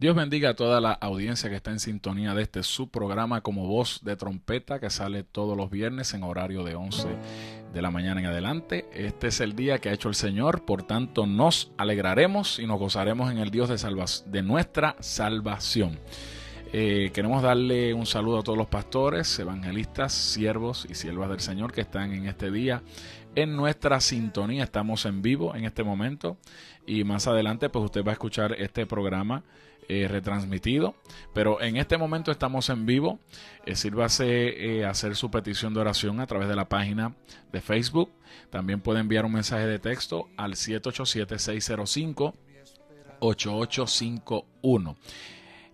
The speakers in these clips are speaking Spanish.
Dios bendiga a toda la audiencia que está en sintonía de este su programa como voz de trompeta que sale todos los viernes en horario de 11 de la mañana en adelante. Este es el día que ha hecho el Señor, por tanto nos alegraremos y nos gozaremos en el Dios de nuestra salvación. Queremos darle un saludo a todos los pastores, evangelistas, siervos y siervas del Señor que están en este día en nuestra sintonía. Estamos en vivo en este momento y más adelante pues usted va a escuchar este programa retransmitido, pero en este momento estamos en vivo. Sírvase hacer su petición de oración a través de la página de Facebook. También puede enviar un mensaje de texto al 787-605-8851.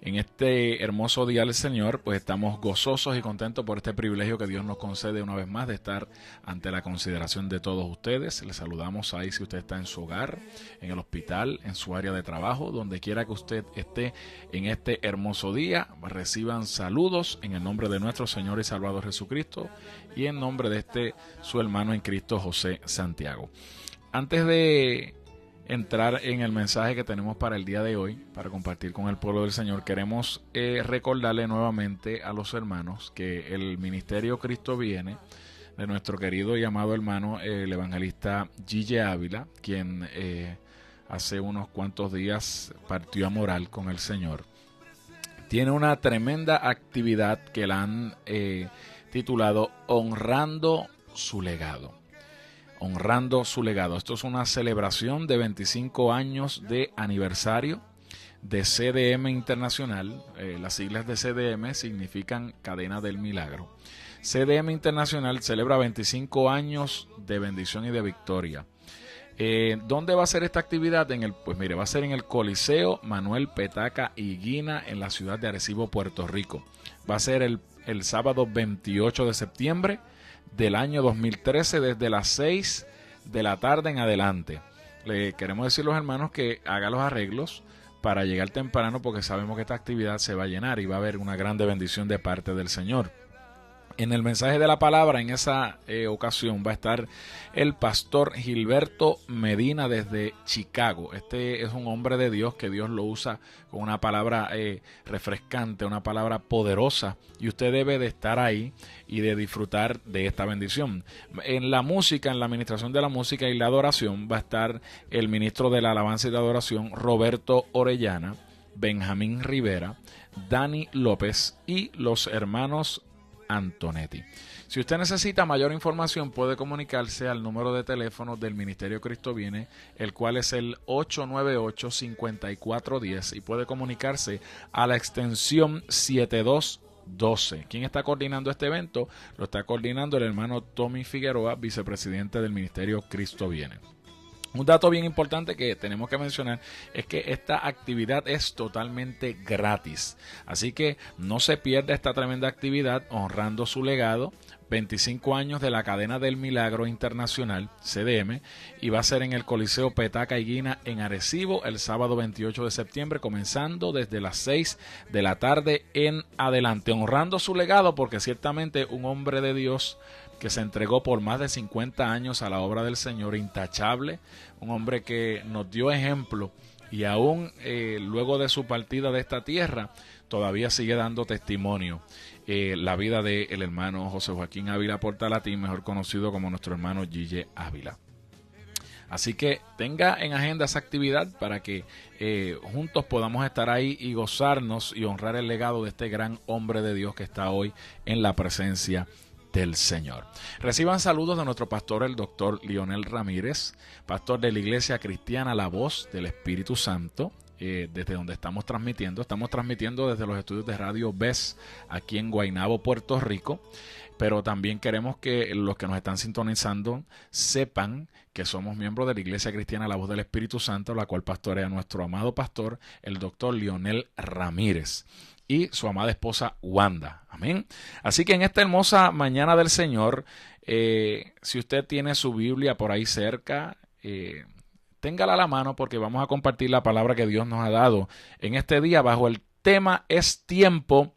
En este hermoso día del Señor, pues estamos gozosos y contentos por este privilegio que Dios nos concede una vez más de estar ante la consideración de todos ustedes. Les saludamos ahí si usted está en su hogar, en el hospital, en su área de trabajo, donde quiera que usted esté en este hermoso día. Reciban saludos en el nombre de nuestro Señor y Salvador Jesucristo y en nombre de su hermano en Cristo, José Santiago. Antes de entrar en el mensaje que tenemos para el día de hoy, para compartir con el pueblo del Señor, queremos recordarle nuevamente a los hermanos que el Ministerio Cristo Viene, de nuestro querido y amado hermano, el evangelista Gille Ávila, quien hace unos cuantos días partió a morar con el Señor, tiene una tremenda actividad que la han titulado Honrando su Legado. Honrando su legado. Esto es una celebración de 25 años de aniversario de CDM Internacional. Las siglas de CDM significan Cadena del Milagro. CDM Internacional celebra 25 años de bendición y de victoria. ¿Dónde va a ser esta actividad? Pues mire, va a ser en el Coliseo Manuel Petaca Higuina en la ciudad de Arecibo, Puerto Rico. Va a ser el sábado 28 de septiembre del año 2013 desde las 6 de la tarde en adelante. Le queremos decir a los hermanos que haga los arreglos para llegar temprano porque sabemos que esta actividad se va a llenar y va a haber una grande bendición de parte del Señor. En el mensaje de la palabra en esa ocasión va a estar el pastor Gilberto Medina desde Chicago. Este es un hombre de Dios que Dios lo usa con una palabra refrescante, una palabra poderosa, y usted debe de estar ahí y de disfrutar de esta bendición. En la música, en la administración de la música y la adoración va a estar el ministro de la alabanza y la adoración Roberto Orellana, Benjamín Rivera, Dani López y los hermanos Antonetti. Si usted necesita mayor información, puede comunicarse al número de teléfono del Ministerio Cristo Viene, el cual es el 898-5410, y puede comunicarse a la extensión 7212. ¿Quién está coordinando este evento? Lo está coordinando el hermano Tommy Figueroa, vicepresidente del Ministerio Cristo Viene. Un dato bien importante que tenemos que mencionar es que esta actividad es totalmente gratis. Así que no se pierda esta tremenda actividad honrando su legado. 25 años de la Cadena del Milagro Internacional, CDM, y va a ser en el Coliseo Petaca Higuina en Arecibo el sábado 28 de septiembre, comenzando desde las 6 de la tarde en adelante. Honrando su legado porque ciertamente un hombre de Dios que se entregó por más de 50 años a la obra del Señor, intachable, un hombre que nos dio ejemplo y aún luego de su partida de esta tierra todavía sigue dando testimonio. La vida del hermano José Joaquín Ávila Portalatín, mejor conocido como nuestro hermano Gille Ávila. Así que tenga en agenda esa actividad para que juntos podamos estar ahí y gozarnos y honrar el legado de este gran hombre de Dios que está hoy en la presencia del Señor. Reciban saludos de nuestro pastor, el doctor Lionel Ramírez, pastor de la Iglesia Cristiana La Voz del Espíritu Santo, desde donde estamos transmitiendo desde los estudios de Radio BES aquí en Guaynabo, Puerto Rico, pero también queremos que los que nos están sintonizando sepan que somos miembros de la Iglesia Cristiana La Voz del Espíritu Santo, la cual pastorea nuestro amado pastor, el doctor Lionel Ramírez, y su amada esposa Wanda. Amén. Así que en esta hermosa mañana del Señor, si usted tiene su Biblia por ahí cerca, téngala a la mano porque vamos a compartir la palabra que Dios nos ha dado en este día bajo el tema Es tiempo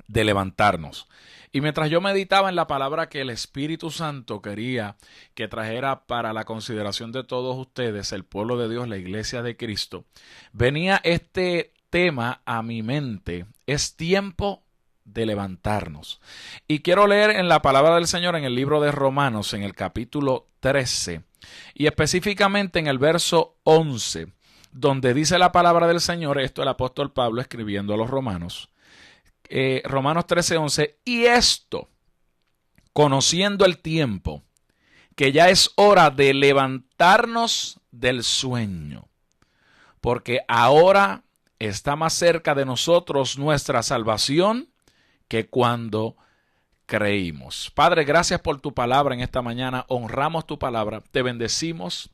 de levantarnos. Y mientras yo meditaba en la palabra que el Espíritu Santo quería que trajera para la consideración de todos ustedes, el pueblo de Dios, la iglesia de Cristo, venía este tema a mi mente: es tiempo de levantarnos. Y quiero leer en la palabra del Señor en el libro de Romanos, en el capítulo 13, y específicamente en el verso 11, donde dice la palabra del Señor, esto el apóstol Pablo escribiendo a los romanos, Romanos 13:11, y esto, conociendo el tiempo, que ya es hora de levantarnos del sueño, porque ahora está más cerca de nosotros nuestra salvación que cuando creímos. Padre, gracias por tu palabra en esta mañana. Honramos tu palabra, te bendecimos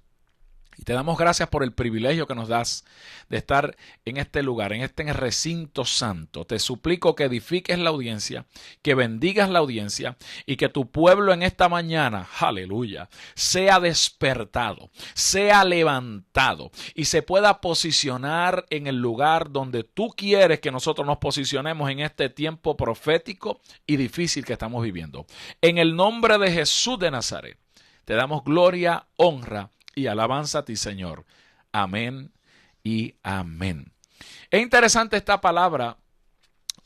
y te damos gracias por el privilegio que nos das de estar en este lugar, en este recinto santo. Te suplico que edifiques la audiencia, que bendigas la audiencia y que tu pueblo en esta mañana, aleluya, sea despertado, sea levantado y se pueda posicionar en el lugar donde tú quieres que nosotros nos posicionemos en este tiempo profético y difícil que estamos viviendo. En el nombre de Jesús de Nazaret, te damos gloria, honra y alabanza a ti, Señor. Amén y amén. Es interesante esta palabra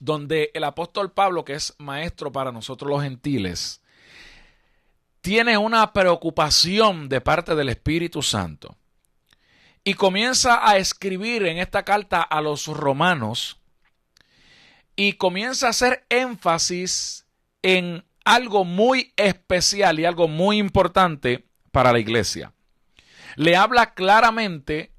donde el apóstol Pablo, que es maestro para nosotros los gentiles, tiene una preocupación de parte del Espíritu Santo y comienza a escribir en esta carta a los romanos y comienza a hacer énfasis en algo muy especial y algo muy importante para la iglesia. Le habla claramente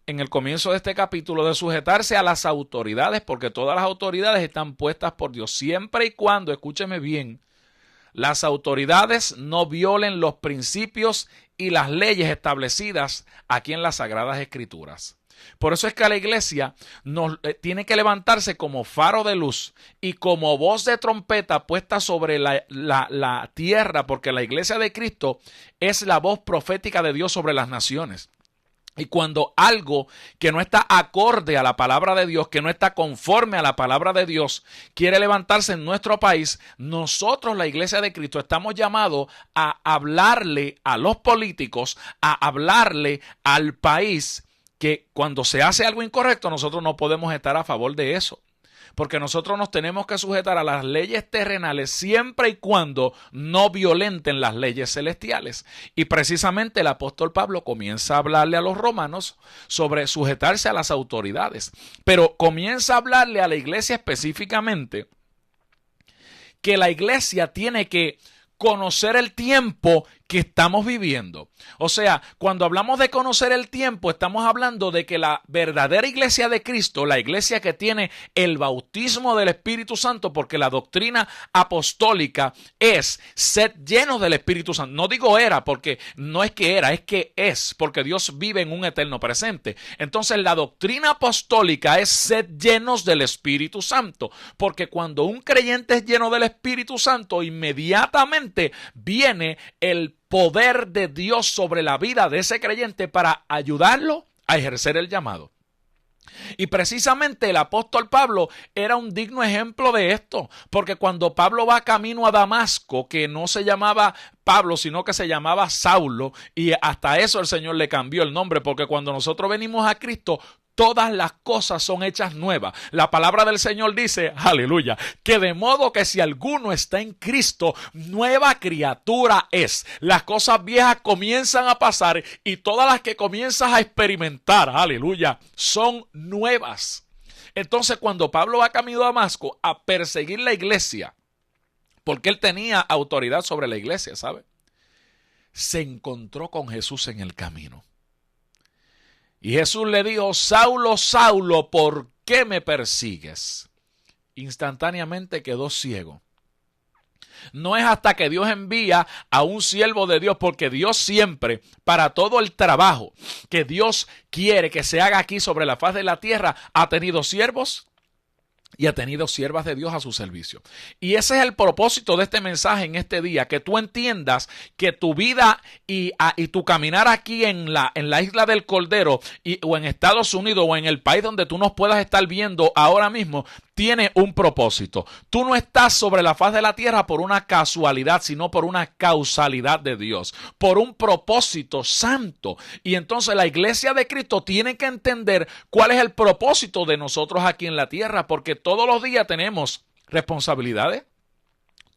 en el comienzo de este capítulo de sujetarse a las autoridades, porque todas las autoridades están puestas por Dios, siempre y cuando, escúcheme bien, las autoridades no violen los principios y las leyes establecidas aquí en las Sagradas Escrituras. Por eso es que la iglesia tiene que levantarse como faro de luz y como voz de trompeta puesta sobre la tierra, porque la iglesia de Cristo es la voz profética de Dios sobre las naciones. Y cuando algo que no está acorde a la palabra de Dios, que no está conforme a la palabra de Dios, quiere levantarse en nuestro país, nosotros, la iglesia de Cristo, estamos llamados a hablarle a los políticos, a hablarle al país, que cuando se hace algo incorrecto, nosotros no podemos estar a favor de eso. Porque nosotros nos tenemos que sujetar a las leyes terrenales siempre y cuando no violenten las leyes celestiales. Y precisamente el apóstol Pablo comienza a hablarle a los romanos sobre sujetarse a las autoridades. Pero comienza a hablarle a la iglesia específicamente que la iglesia tiene que conocer el tiempo que estamos viviendo. O sea, cuando hablamos de conocer el tiempo, estamos hablando de que la verdadera iglesia de Cristo, la iglesia que tiene el bautismo del Espíritu Santo, porque la doctrina apostólica es ser llenos del Espíritu Santo. No digo era, porque no es que era, es que es, porque Dios vive en un eterno presente. Entonces, la doctrina apostólica es ser llenos del Espíritu Santo, porque cuando un creyente es lleno del Espíritu Santo, inmediatamente viene el poder de Dios sobre la vida de ese creyente para ayudarlo a ejercer el llamado. Y precisamente el apóstol Pablo era un digno ejemplo de esto, porque cuando Pablo va camino a Damasco, que no se llamaba Pablo, sino que se llamaba Saulo, y hasta eso el Señor le cambió el nombre, porque cuando nosotros venimos a Cristo, todas las cosas son hechas nuevas. La palabra del Señor dice, aleluya, que de modo que si alguno está en Cristo, nueva criatura es. Las cosas viejas comienzan a pasar y todas las que comienzas a experimentar, aleluya, son nuevas. Entonces, cuando Pablo va camino a Damasco a perseguir la iglesia, porque él tenía autoridad sobre la iglesia, ¿sabe? Se encontró con Jesús en el camino. Y Jesús le dijo, Saulo, Saulo, ¿por qué me persigues? Instantáneamente quedó ciego. No es hasta que Dios envía a un siervo de Dios, porque Dios siempre, para todo el trabajo que Dios quiere que se haga aquí sobre la faz de la tierra, ha tenido siervos y ha tenido siervas de Dios a su servicio. Y ese es el propósito de este mensaje en este día, que tú entiendas que tu vida y tu caminar aquí en la isla del Cordero o en Estados Unidos o en el país donde tú nos puedas estar viendo ahora mismo, tiene un propósito. Tú no estás sobre la faz de la tierra por una casualidad, sino por una causalidad de Dios, por un propósito santo. Y entonces la iglesia de Cristo tiene que entender cuál es el propósito de nosotros aquí en la tierra, porque todos los días tenemos responsabilidades.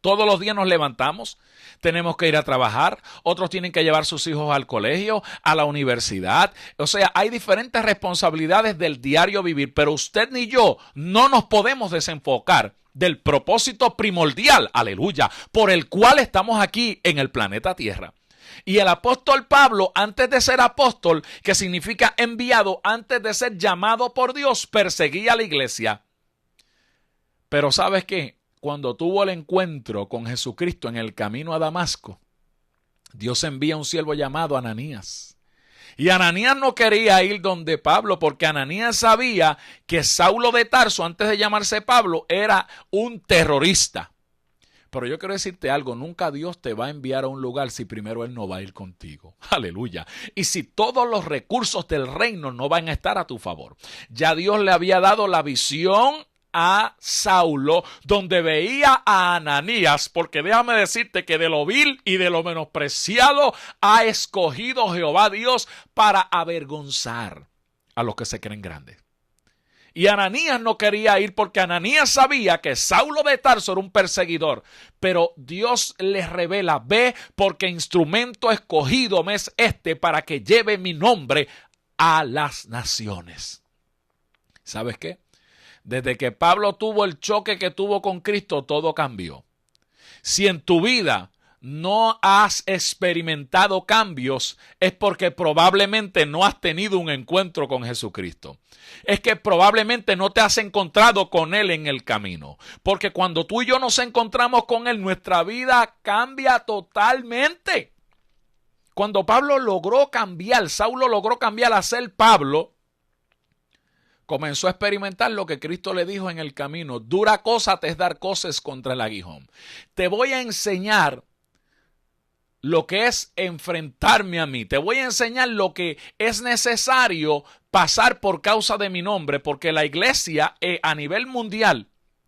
Todos los días nos levantamos, tenemos que ir a trabajar, otros tienen que llevar sus hijos al colegio, a la universidad. O sea, hay diferentes responsabilidades del diario vivir, pero usted ni yo no nos podemos desenfocar del propósito primordial, aleluya, por el cual estamos aquí en el planeta Tierra. Y el apóstol Pablo, antes de ser apóstol, que significa enviado, antes de ser llamado por Dios, perseguía a la iglesia. Pero ¿sabes qué? Cuando tuvo el encuentro con Jesucristo en el camino a Damasco, Dios envía un siervo llamado Ananías. Y Ananías no quería ir donde Pablo, porque Ananías sabía que Saulo de Tarso, antes de llamarse Pablo, era un terrorista. Pero yo quiero decirte algo, nunca Dios te va a enviar a un lugar si primero Él no va a ir contigo. Aleluya. Y si todos los recursos del reino no van a estar a tu favor. Ya Dios le había dado la visión a Saulo, donde veía a Ananías, porque déjame decirte que de lo vil y de lo menospreciado ha escogido Jehová Dios para avergonzar a los que se creen grandes. Y Ananías no quería ir porque Ananías sabía que Saulo de Tarso era un perseguidor, pero Dios les revela, ve, porque instrumento escogido me es este para que lleve mi nombre a las naciones. ¿Sabes qué? Desde que Pablo tuvo el choque que tuvo con Cristo, todo cambió. Si en tu vida no has experimentado cambios, es porque probablemente no has tenido un encuentro con Jesucristo. Es que probablemente no te has encontrado con Él en el camino. Porque cuando tú y yo nos encontramos con Él, nuestra vida cambia totalmente. Cuando Pablo logró cambiar, Saulo logró cambiar a ser Pablo, comenzó a experimentar lo que Cristo le dijo en el camino. Dura cosa te es dar coces contra el aguijón. Te voy a enseñar lo que es enfrentarme a mí. Te voy a enseñar lo que es necesario pasar por causa de mi nombre, porque la iglesia a nivel mundial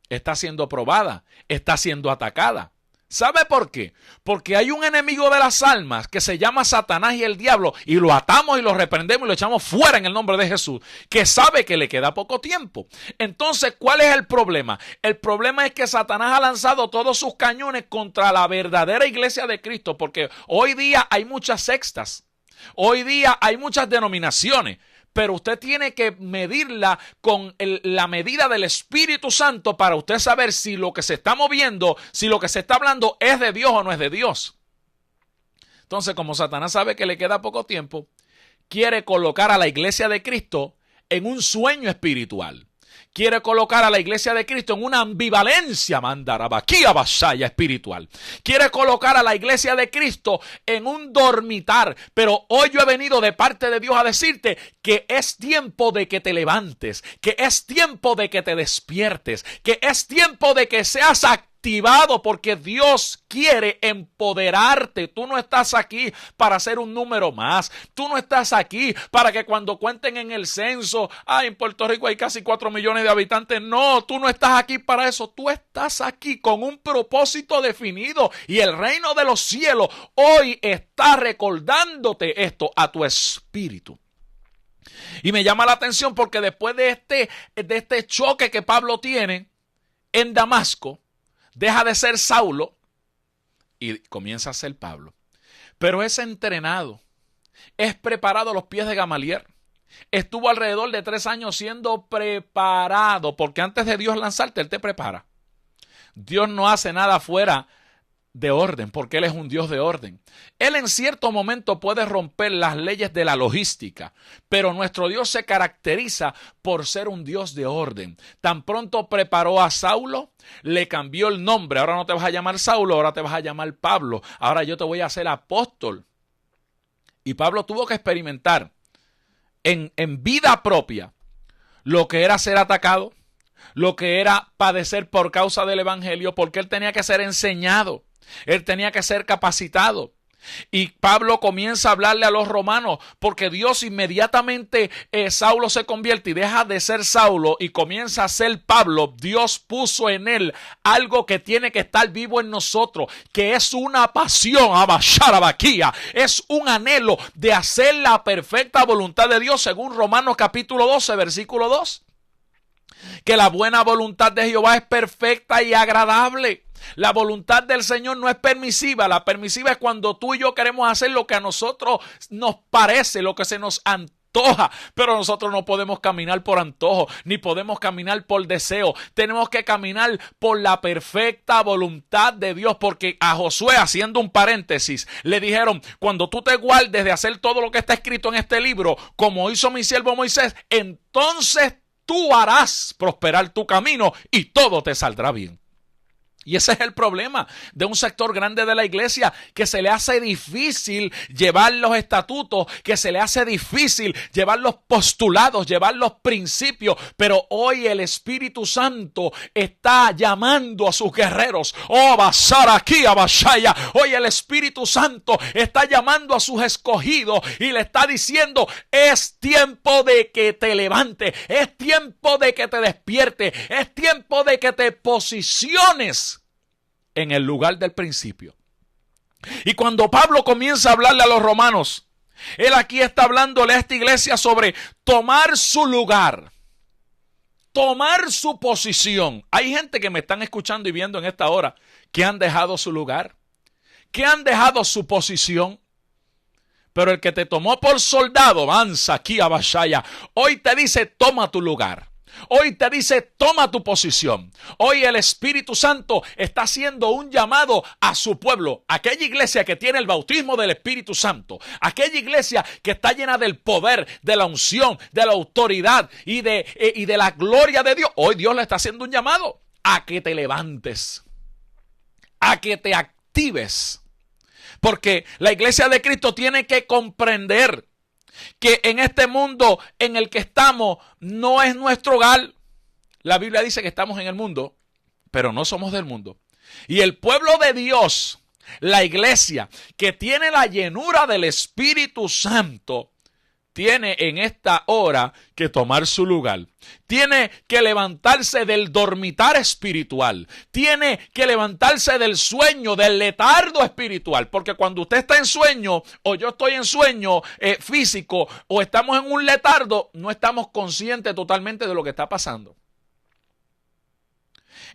está siendo probada, está siendo atacada. ¿Sabe por qué? Porque hay un enemigo de las almas que se llama Satanás y el diablo, y lo atamos y lo reprendemos y lo echamos fuera en el nombre de Jesús, que sabe que le queda poco tiempo. Entonces, ¿cuál es el problema? El problema es que Satanás ha lanzado todos sus cañones contra la verdadera iglesia de Cristo, porque hoy día hay muchas sectas, hoy día hay muchas denominaciones, pero usted tiene que medirla con la medida del Espíritu Santo para usted saber si lo que se está moviendo, si lo que se está hablando es de Dios o no es de Dios. Entonces, como Satanás sabe que le queda poco tiempo, quiere colocar a la iglesia de Cristo en un sueño espiritual. Quiere colocar a la iglesia de Cristo en una ambivalencia mandarabaquía vasalla espiritual. Quiere colocar a la iglesia de Cristo en un dormitar. Pero hoy yo he venido de parte de Dios a decirte que es tiempo de que te levantes, que es tiempo de que te despiertes, que es tiempo de que seas activado, porque Dios quiere empoderarte. Tú no estás aquí para ser un número más. Tú no estás aquí para que cuando cuenten en el censo, en Puerto Rico hay casi 4 millones de habitantes. No, tú no estás aquí para eso. Tú estás aquí con un propósito definido, y el reino de los cielos hoy está recordándote esto a tu espíritu. Y me llama la atención porque después de este choque que Pablo tiene en Damasco, deja de ser Saulo y comienza a ser Pablo. Pero es entrenado, es preparado a los pies de Gamaliel. Estuvo alrededor de 3 años siendo preparado, porque antes de Dios lanzarte, Él te prepara. Dios no hace nada fuera de orden, porque Él es un Dios de orden. Él en cierto momento puede romper las leyes de la logística, pero nuestro Dios se caracteriza por ser un Dios de orden. Tan pronto preparó a Saulo, le cambió el nombre. Ahora no te vas a llamar Saulo, ahora te vas a llamar Pablo. Ahora yo te voy a hacer apóstol. Y Pablo tuvo que experimentar en vida propia lo que era ser atacado, lo que era padecer por causa del evangelio, porque él tenía que ser enseñado. Él tenía que ser capacitado. Y Pablo comienza a hablarle a los romanos, porque Dios inmediatamente, Saulo se convierte y deja de ser Saulo y comienza a ser Pablo. Dios puso en él algo que tiene que estar vivo en nosotros, que es una pasión, es un anhelo de hacer la perfecta voluntad de Dios, según Romanos capítulo 12, versículo 2. Que la buena voluntad de Jehová es perfecta y agradable. La voluntad del Señor no es permisiva. La permisiva es cuando tú y yo queremos hacer lo que a nosotros nos parece, lo que se nos antoja. Pero nosotros no podemos caminar por antojo, ni podemos caminar por deseo. Tenemos que caminar por la perfecta voluntad de Dios. Porque a Josué, haciendo un paréntesis, le dijeron: cuando tú te guardes de hacer todo lo que está escrito en este libro, como hizo mi siervo Moisés, entonces tú harás prosperar tu camino y todo te saldrá bien. Y ese es el problema de un sector grande de la iglesia, que se le hace difícil llevar los estatutos, que se le hace difícil llevar los postulados, llevar los principios. Pero hoy el Espíritu Santo está llamando a sus guerreros. Oh, basar aquí a Bashaya. Hoy el Espíritu Santo está llamando a sus escogidos y le está diciendo: es tiempo de que te levantes, es tiempo de que te despiertes, es tiempo de que te posiciones en el lugar del principio. Y cuando Pablo comienza a hablarle a los romanos, él aquí está hablándole a esta iglesia sobre tomar su lugar, tomar su posición. Hay gente que me están escuchando y viendo en esta hora que han dejado su lugar, que han dejado su posición. Pero el que te tomó por soldado, avanza aquí a Bashaya, hoy te dice: toma tu lugar. Hoy te dice: toma tu posición. Hoy el Espíritu Santo está haciendo un llamado a su pueblo, aquella iglesia que tiene el bautismo del Espíritu Santo, aquella iglesia que está llena del poder, de la unción, de la autoridad y de la gloria de Dios. Hoy Dios le está haciendo un llamado a que te levantes, a que te actives, porque la iglesia de Cristo tiene que comprender que en este mundo en el que estamos no es nuestro hogar. La Biblia dice que estamos en el mundo, pero no somos del mundo. Y el pueblo de Dios, la iglesia que tiene la llenura del Espíritu Santo, tiene en esta hora que tomar su lugar. Tiene que levantarse del dormitar espiritual. Tiene que levantarse del sueño, del letargo espiritual. Porque cuando usted está en sueño, o yo estoy en sueño físico, o estamos en un letargo, no estamos conscientes totalmente de lo que está pasando.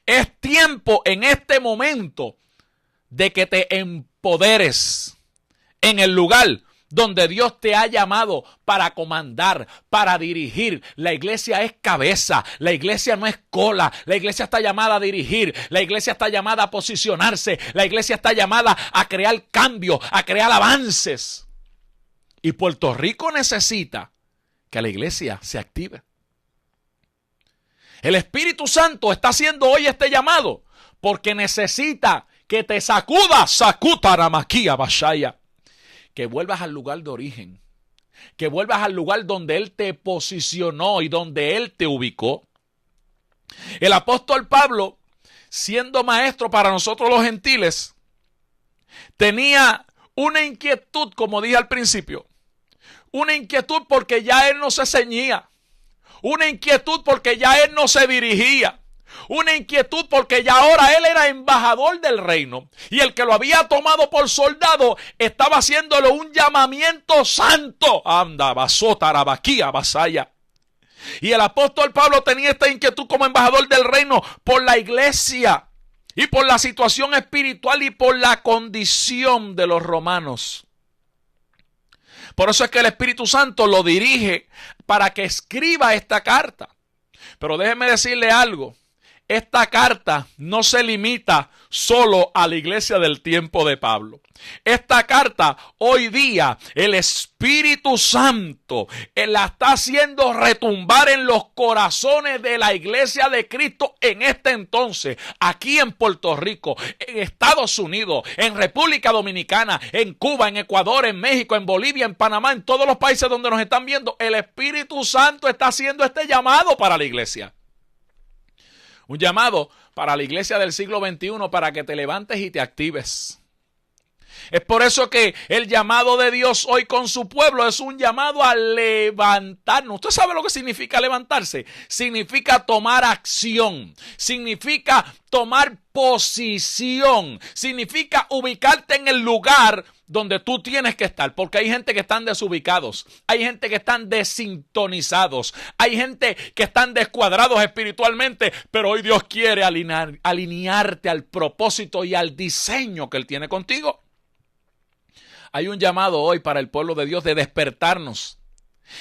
Es tiempo en este momento de que te empoderes en el lugar donde Dios te ha llamado para comandar, para dirigir. La iglesia es cabeza, la iglesia no es cola, la iglesia está llamada a dirigir, la iglesia está llamada a posicionarse, la iglesia está llamada a crear cambios, a crear avances. Y Puerto Rico necesita que la iglesia se active. El Espíritu Santo está haciendo hoy este llamado porque necesita que te sacudas, sacutaramaquia bashaya. Que vuelvas al lugar de origen, que vuelvas al lugar donde Él te posicionó y donde Él te ubicó. El apóstol Pablo, siendo maestro para nosotros los gentiles, tenía una inquietud, como dije al principio, una inquietud porque ya Él no se ceñía, una inquietud porque ya Él no se dirigía, una inquietud porque ya ahora él era embajador del reino y el que lo había tomado por soldado estaba haciéndole un llamamiento santo. Anda, basotarabaquía, basaya. Y el apóstol Pablo tenía esta inquietud como embajador del reino por la iglesia y por la situación espiritual y por la condición de los romanos. Por eso es que el Espíritu Santo lo dirige para que escriba esta carta. Pero déjeme decirle algo. Esta carta no se limita solo a la iglesia del tiempo de Pablo. Esta carta hoy día el Espíritu Santo la está haciendo retumbar en los corazones de la iglesia de Cristo en este entonces, aquí en Puerto Rico, en Estados Unidos, en República Dominicana, en Cuba, en Ecuador, en México, en Bolivia, en Panamá, en todos los países donde nos están viendo. El Espíritu Santo está haciendo este llamado para la iglesia. Un llamado para la iglesia del siglo XXI para que te levantes y te actives. Es por eso que el llamado de Dios hoy con su pueblo es un llamado a levantarnos. ¿Usted sabe lo que significa levantarse? Significa tomar acción, significa tomar posición, significa ubicarte en el lugar donde tú tienes que estar, porque hay gente que están desubicados, hay gente que están desintonizados, hay gente que están descuadrados espiritualmente, pero hoy Dios quiere alinearte al propósito y al diseño que Él tiene contigo. Hay un llamado hoy para el pueblo de Dios de despertarnos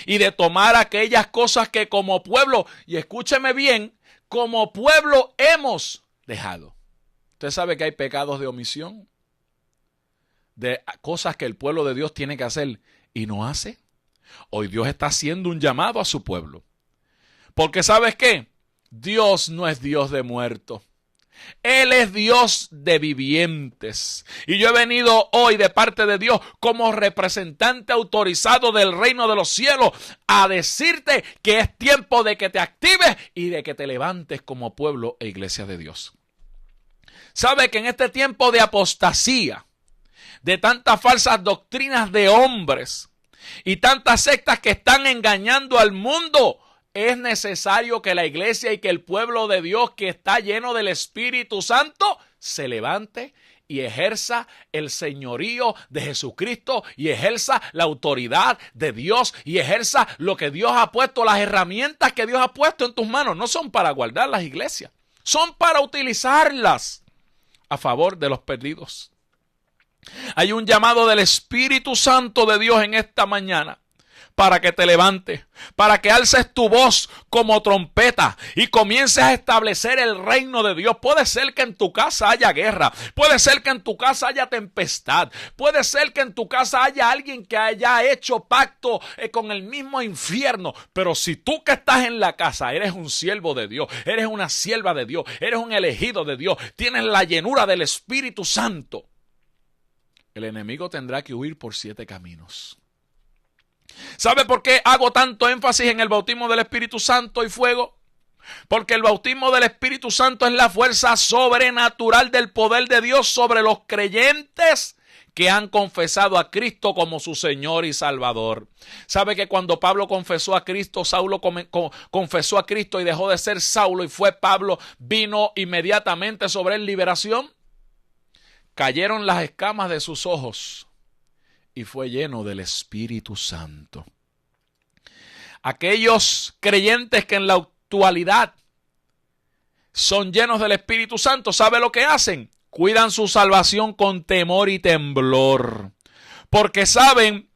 y de tomar aquellas cosas que como pueblo, y escúcheme bien, como pueblo hemos dejado. Usted sabe que hay pecados de omisión, de cosas que el pueblo de Dios tiene que hacer y no hace. Hoy Dios está haciendo un llamado a su pueblo. Porque ¿sabes qué? Dios no es Dios de muertos. Él es Dios de vivientes. Y yo he venido hoy de parte de Dios como representante autorizado del reino de los cielos a decirte que es tiempo de que te actives y de que te levantes como pueblo e iglesia de Dios. Sabe que en este tiempo de apostasía, de tantas falsas doctrinas de hombres y tantas sectas que están engañando al mundo, es necesario que la iglesia y que el pueblo de Dios que está lleno del Espíritu Santo se levante y ejerza el señorío de Jesucristo y ejerza la autoridad de Dios y ejerza lo que Dios ha puesto, las herramientas que Dios ha puesto en tus manos. No son para guardar las iglesias, son para utilizarlas a favor de los perdidos. Hay un llamado del Espíritu Santo de Dios en esta mañana para que te levantes, para que alces tu voz como trompeta y comiences a establecer el reino de Dios. Puede ser que en tu casa haya guerra, puede ser que en tu casa haya tempestad, puede ser que en tu casa haya alguien que haya hecho pacto con el mismo infierno, pero si tú que estás en la casa eres un siervo de Dios, eres una sierva de Dios, eres un elegido de Dios, tienes la llenura del Espíritu Santo, el enemigo tendrá que huir por 7 caminos. ¿Sabe por qué hago tanto énfasis en el bautismo del Espíritu Santo y fuego? Porque el bautismo del Espíritu Santo es la fuerza sobrenatural del poder de Dios sobre los creyentes que han confesado a Cristo como su Señor y Salvador. ¿Sabe que cuando Pablo confesó a Cristo, Saulo confesó a Cristo y dejó de ser Saulo y fue Pablo, vino inmediatamente sobre él liberación? Cayeron las escamas de sus ojos y fue lleno del Espíritu Santo. Aquellos creyentes que en la actualidad son llenos del Espíritu Santo, ¿sabe lo que hacen? Cuidan su salvación con temor y temblor, porque saben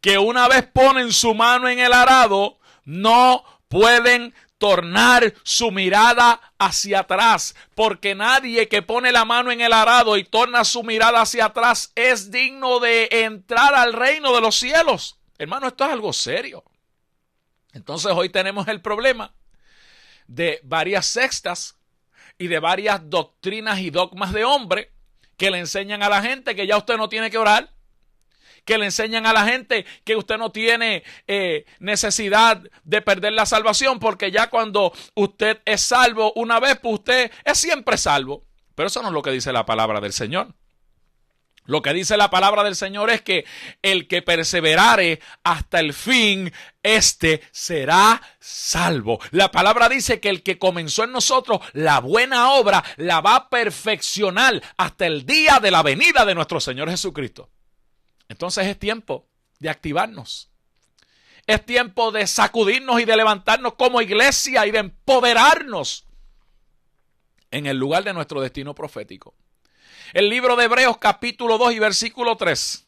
que una vez ponen su mano en el arado, no pueden tornar su mirada hacia atrás, porque nadie que pone la mano en el arado y torna su mirada hacia atrás es digno de entrar al reino de los cielos. Hermano, esto es algo serio. Entonces hoy tenemos el problema de varias sectas y de varias doctrinas y dogmas de hombre que le enseñan a la gente que ya usted no tiene que orar, que le enseñan a la gente que usted no tiene necesidad de perder la salvación, porque ya cuando usted es salvo una vez, pues usted es siempre salvo. Pero eso no es lo que dice la palabra del Señor. Lo que dice la palabra del Señor es que el que perseverare hasta el fin, este será salvo. La palabra dice que el que comenzó en nosotros la buena obra la va a perfeccionar hasta el día de la venida de nuestro Señor Jesucristo. Entonces es tiempo de activarnos. Es tiempo de sacudirnos y de levantarnos como iglesia y de empoderarnos en el lugar de nuestro destino profético. El libro de Hebreos capítulo 2 y versículo 3.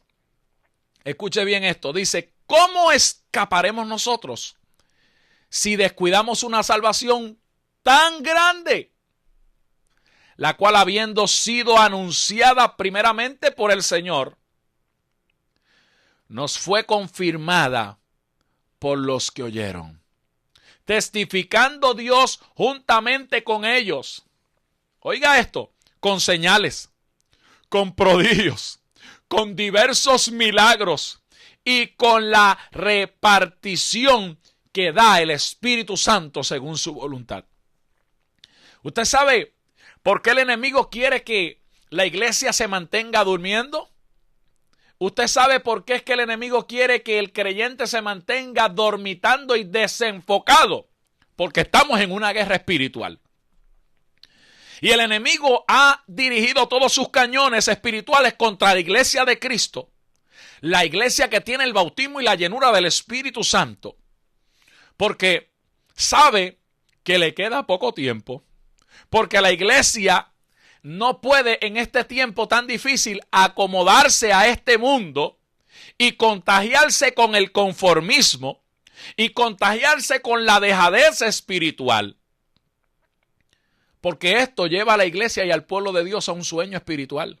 Escuche bien esto. Dice, ¿cómo escaparemos nosotros si descuidamos una salvación tan grande, la cual habiendo sido anunciada primeramente por el Señor, nos fue confirmada por los que oyeron, testificando Dios juntamente con ellos? Oiga esto, con señales, con prodigios, con diversos milagros y con la repartición que da el Espíritu Santo según su voluntad. ¿Usted sabe por qué el enemigo quiere que la iglesia se mantenga durmiendo? ¿Usted sabe por qué es que el enemigo quiere que el creyente se mantenga dormitando y desenfocado? Porque estamos en una guerra espiritual. Y el enemigo ha dirigido todos sus cañones espirituales contra la iglesia de Cristo, la iglesia que tiene el bautismo y la llenura del Espíritu Santo, porque sabe que le queda poco tiempo, porque la iglesia no puede en este tiempo tan difícil acomodarse a este mundo y contagiarse con el conformismo y contagiarse con la dejadez espiritual. Porque esto lleva a la iglesia y al pueblo de Dios a un sueño espiritual.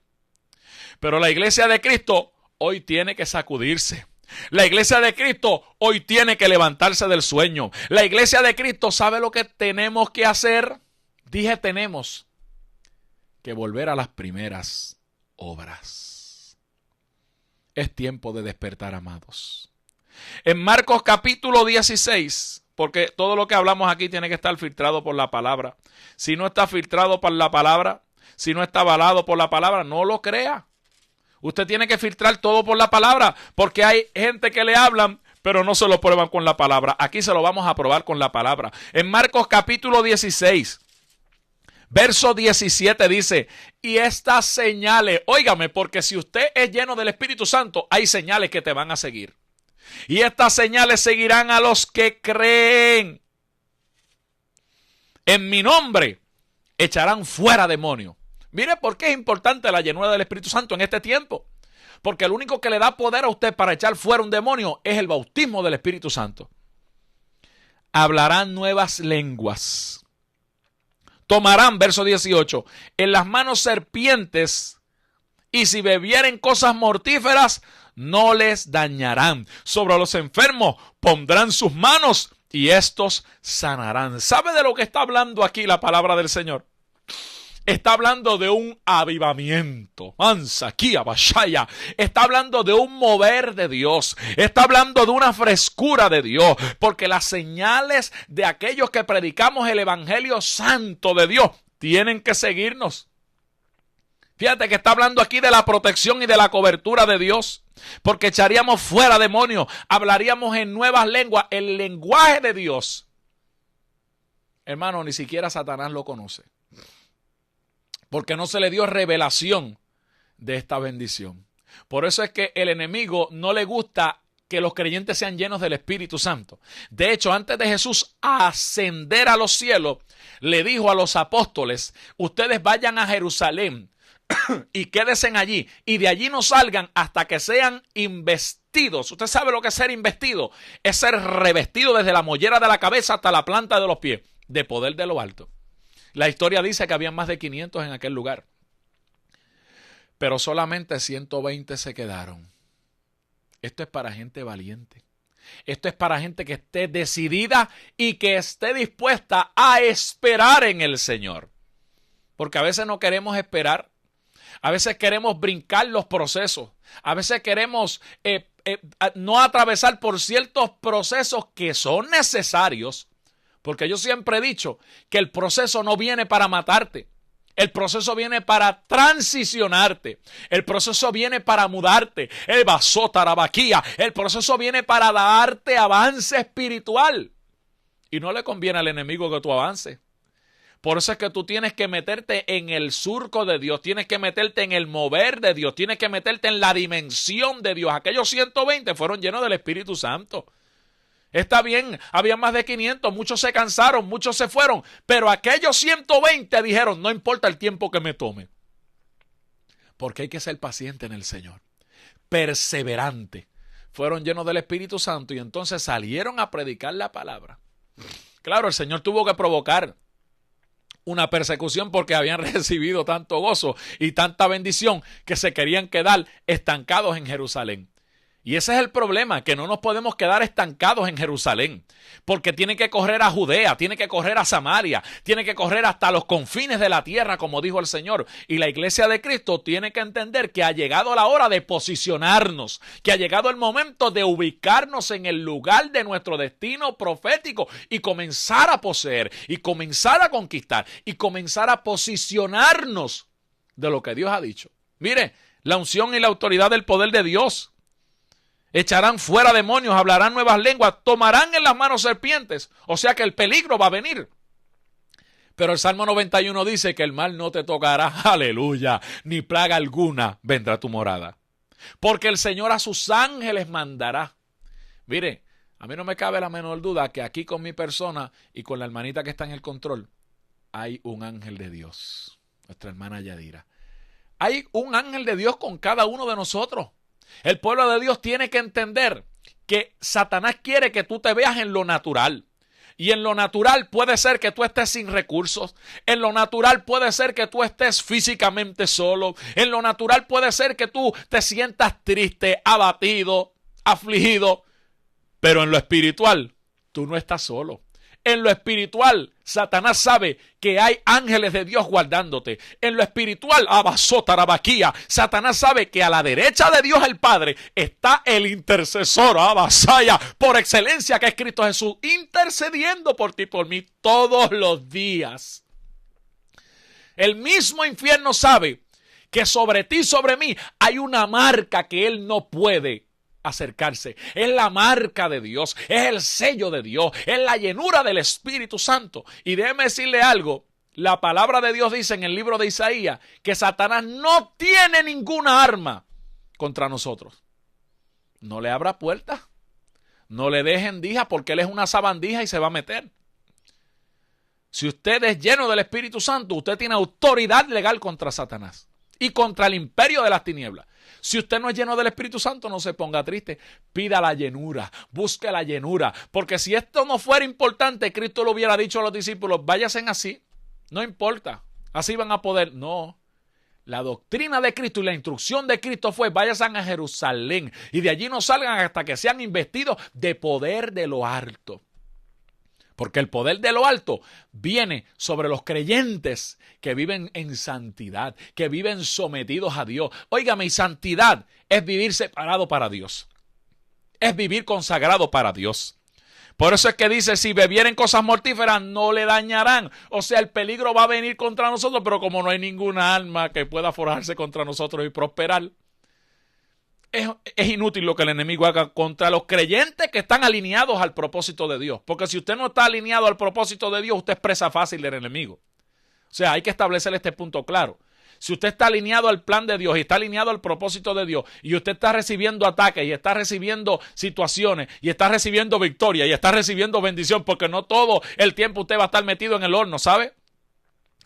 Pero la iglesia de Cristo hoy tiene que sacudirse. La iglesia de Cristo hoy tiene que levantarse del sueño. La iglesia de Cristo sabe lo que tenemos que hacer. Dije tenemos que volver a las primeras obras. Es tiempo de despertar, amados. En Marcos capítulo 16, porque todo lo que hablamos aquí tiene que estar filtrado por la palabra. Si no está filtrado por la palabra, si no está avalado por la palabra, no lo crea. Usted tiene que filtrar todo por la palabra, porque hay gente que le hablan, pero no se lo prueban con la palabra. Aquí se lo vamos a probar con la palabra. En Marcos capítulo 16, verso 17 dice, y estas señales, óigame, porque si usted es lleno del Espíritu Santo, hay señales que te van a seguir. Y estas señales seguirán a los que creen. En mi nombre echarán fuera demonios. Mire por qué es importante la llenura del Espíritu Santo en este tiempo. Porque el único que le da poder a usted para echar fuera un demonio es el bautismo del Espíritu Santo. Hablarán nuevas lenguas. Tomarán, verso 18, en las manos serpientes, y si bebieren cosas mortíferas, no les dañarán. Sobre los enfermos pondrán sus manos y estos sanarán. ¿Sabe de lo que está hablando aquí la palabra del Señor? Está hablando de un avivamiento. Mansa, Kia, Bashaya. Está hablando de un mover de Dios. Está hablando de una frescura de Dios. Porque las señales de aquellos que predicamos el Evangelio Santo de Dios tienen que seguirnos. Fíjate que está hablando aquí de la protección y de la cobertura de Dios. Porque echaríamos fuera demonios. Hablaríamos en nuevas lenguas. El lenguaje de Dios. Hermano, ni siquiera Satanás lo conoce. Porque no se le dio revelación de esta bendición. Por eso es que el enemigo no le gusta que los creyentes sean llenos del Espíritu Santo. De hecho, antes de Jesús ascender a los cielos, le dijo a los apóstoles, ustedes vayan a Jerusalén y quédense allí, y de allí no salgan hasta que sean investidos. ¿Usted sabe lo que es ser investido? Es ser revestido desde la mollera de la cabeza hasta la planta de los pies, de poder de lo alto. La historia dice que había más de 500 en aquel lugar. Pero solamente 120 se quedaron. Esto es para gente valiente. Esto es para gente que esté decidida y que esté dispuesta a esperar en el Señor. Porque a veces no queremos esperar. A veces queremos brincar los procesos. A veces queremos no atravesar por ciertos procesos que son necesarios. Porque yo siempre he dicho que el proceso no viene para matarte. El proceso viene para transicionarte. El proceso viene para mudarte. El basotarabaquía. El proceso viene para darte avance espiritual. Y no le conviene al enemigo que tú avances. Por eso es que tú tienes que meterte en el surco de Dios. Tienes que meterte en el mover de Dios. Tienes que meterte en la dimensión de Dios. Aquellos 120 fueron llenos del Espíritu Santo. Está bien, había más de 500, muchos se cansaron, muchos se fueron, pero aquellos 120 dijeron, no importa el tiempo que me tome, porque hay que ser paciente en el Señor, perseverante. Fueron llenos del Espíritu Santo y entonces salieron a predicar la palabra. Claro, el Señor tuvo que provocar una persecución porque habían recibido tanto gozo y tanta bendición que se querían quedar estancados en Jerusalén. Y ese es el problema, que no nos podemos quedar estancados en Jerusalén, porque tiene que correr a Judea, tiene que correr a Samaria, tiene que correr hasta los confines de la tierra, como dijo el Señor. Y la iglesia de Cristo tiene que entender que ha llegado la hora de posicionarnos, que ha llegado el momento de ubicarnos en el lugar de nuestro destino profético y comenzar a poseer, y comenzar a conquistar, y comenzar a posicionarnos de lo que Dios ha dicho. Mire, la unción y la autoridad del poder de Dios. Echarán fuera demonios, hablarán nuevas lenguas, tomarán en las manos serpientes. O sea que el peligro va a venir. Pero el Salmo 91 dice que el mal no te tocará, aleluya, ni plaga alguna vendrá a tu morada. Porque el Señor a sus ángeles mandará. Mire, a mí no me cabe la menor duda que aquí con mi persona y con la hermanita que está en el control, hay un ángel de Dios, nuestra hermana Yadira. Hay un ángel de Dios con cada uno de nosotros. El pueblo de Dios tiene que entender que Satanás quiere que tú te veas en lo natural. Y en lo natural puede ser que tú estés sin recursos. En lo natural puede ser que tú estés físicamente solo. En lo natural puede ser que tú te sientas triste, abatido, afligido. Pero en lo espiritual, tú no estás solo. En lo espiritual, Satanás sabe que hay ángeles de Dios guardándote. En lo espiritual, Abasotarabaquía, Satanás sabe que a la derecha de Dios el Padre está el intercesor, Abasaya, por excelencia, que es Cristo Jesús, intercediendo por ti y por mí todos los días. El mismo infierno sabe que sobre ti y sobre mí hay una marca que él no puede acercarse. Es la marca de Dios, es el sello de Dios, es la llenura del Espíritu Santo. Y déjeme decirle algo, la palabra de Dios dice en el libro de Isaías que Satanás no tiene ninguna arma contra nosotros. No le abra puertas, no le dejen dija, porque él es una sabandija y se va a meter. Si usted es lleno del Espíritu Santo, usted tiene autoridad legal contra Satanás y contra el imperio de las tinieblas. Si usted no es lleno del Espíritu Santo, no se ponga triste. Pida la llenura, busque la llenura. Porque si esto no fuera importante, Cristo lo hubiera dicho a los discípulos, váyanse así, no importa, así van a poder. No, la doctrina de Cristo y la instrucción de Cristo fue, váyanse a Jerusalén y de allí no salgan hasta que sean investidos de poder de lo alto. Porque el poder de lo alto viene sobre los creyentes que viven en santidad, que viven sometidos a Dios. Óigame, y santidad es vivir separado para Dios. Es vivir consagrado para Dios. Por eso es que dice, si bebieren cosas mortíferas no le dañarán. O sea, el peligro va a venir contra nosotros, pero como no hay ninguna alma que pueda forjarse contra nosotros y prosperar, es inútil lo que el enemigo haga contra los creyentes que están alineados al propósito de Dios. Porque si usted no está alineado al propósito de Dios, usted es presa fácil del enemigo. O sea, hay que establecer este punto claro. Si usted está alineado al plan de Dios y está alineado al propósito de Dios y usted está recibiendo ataques y está recibiendo situaciones y está recibiendo victoria y está recibiendo bendición, porque no todo el tiempo usted va a estar metido en el horno, ¿sabe?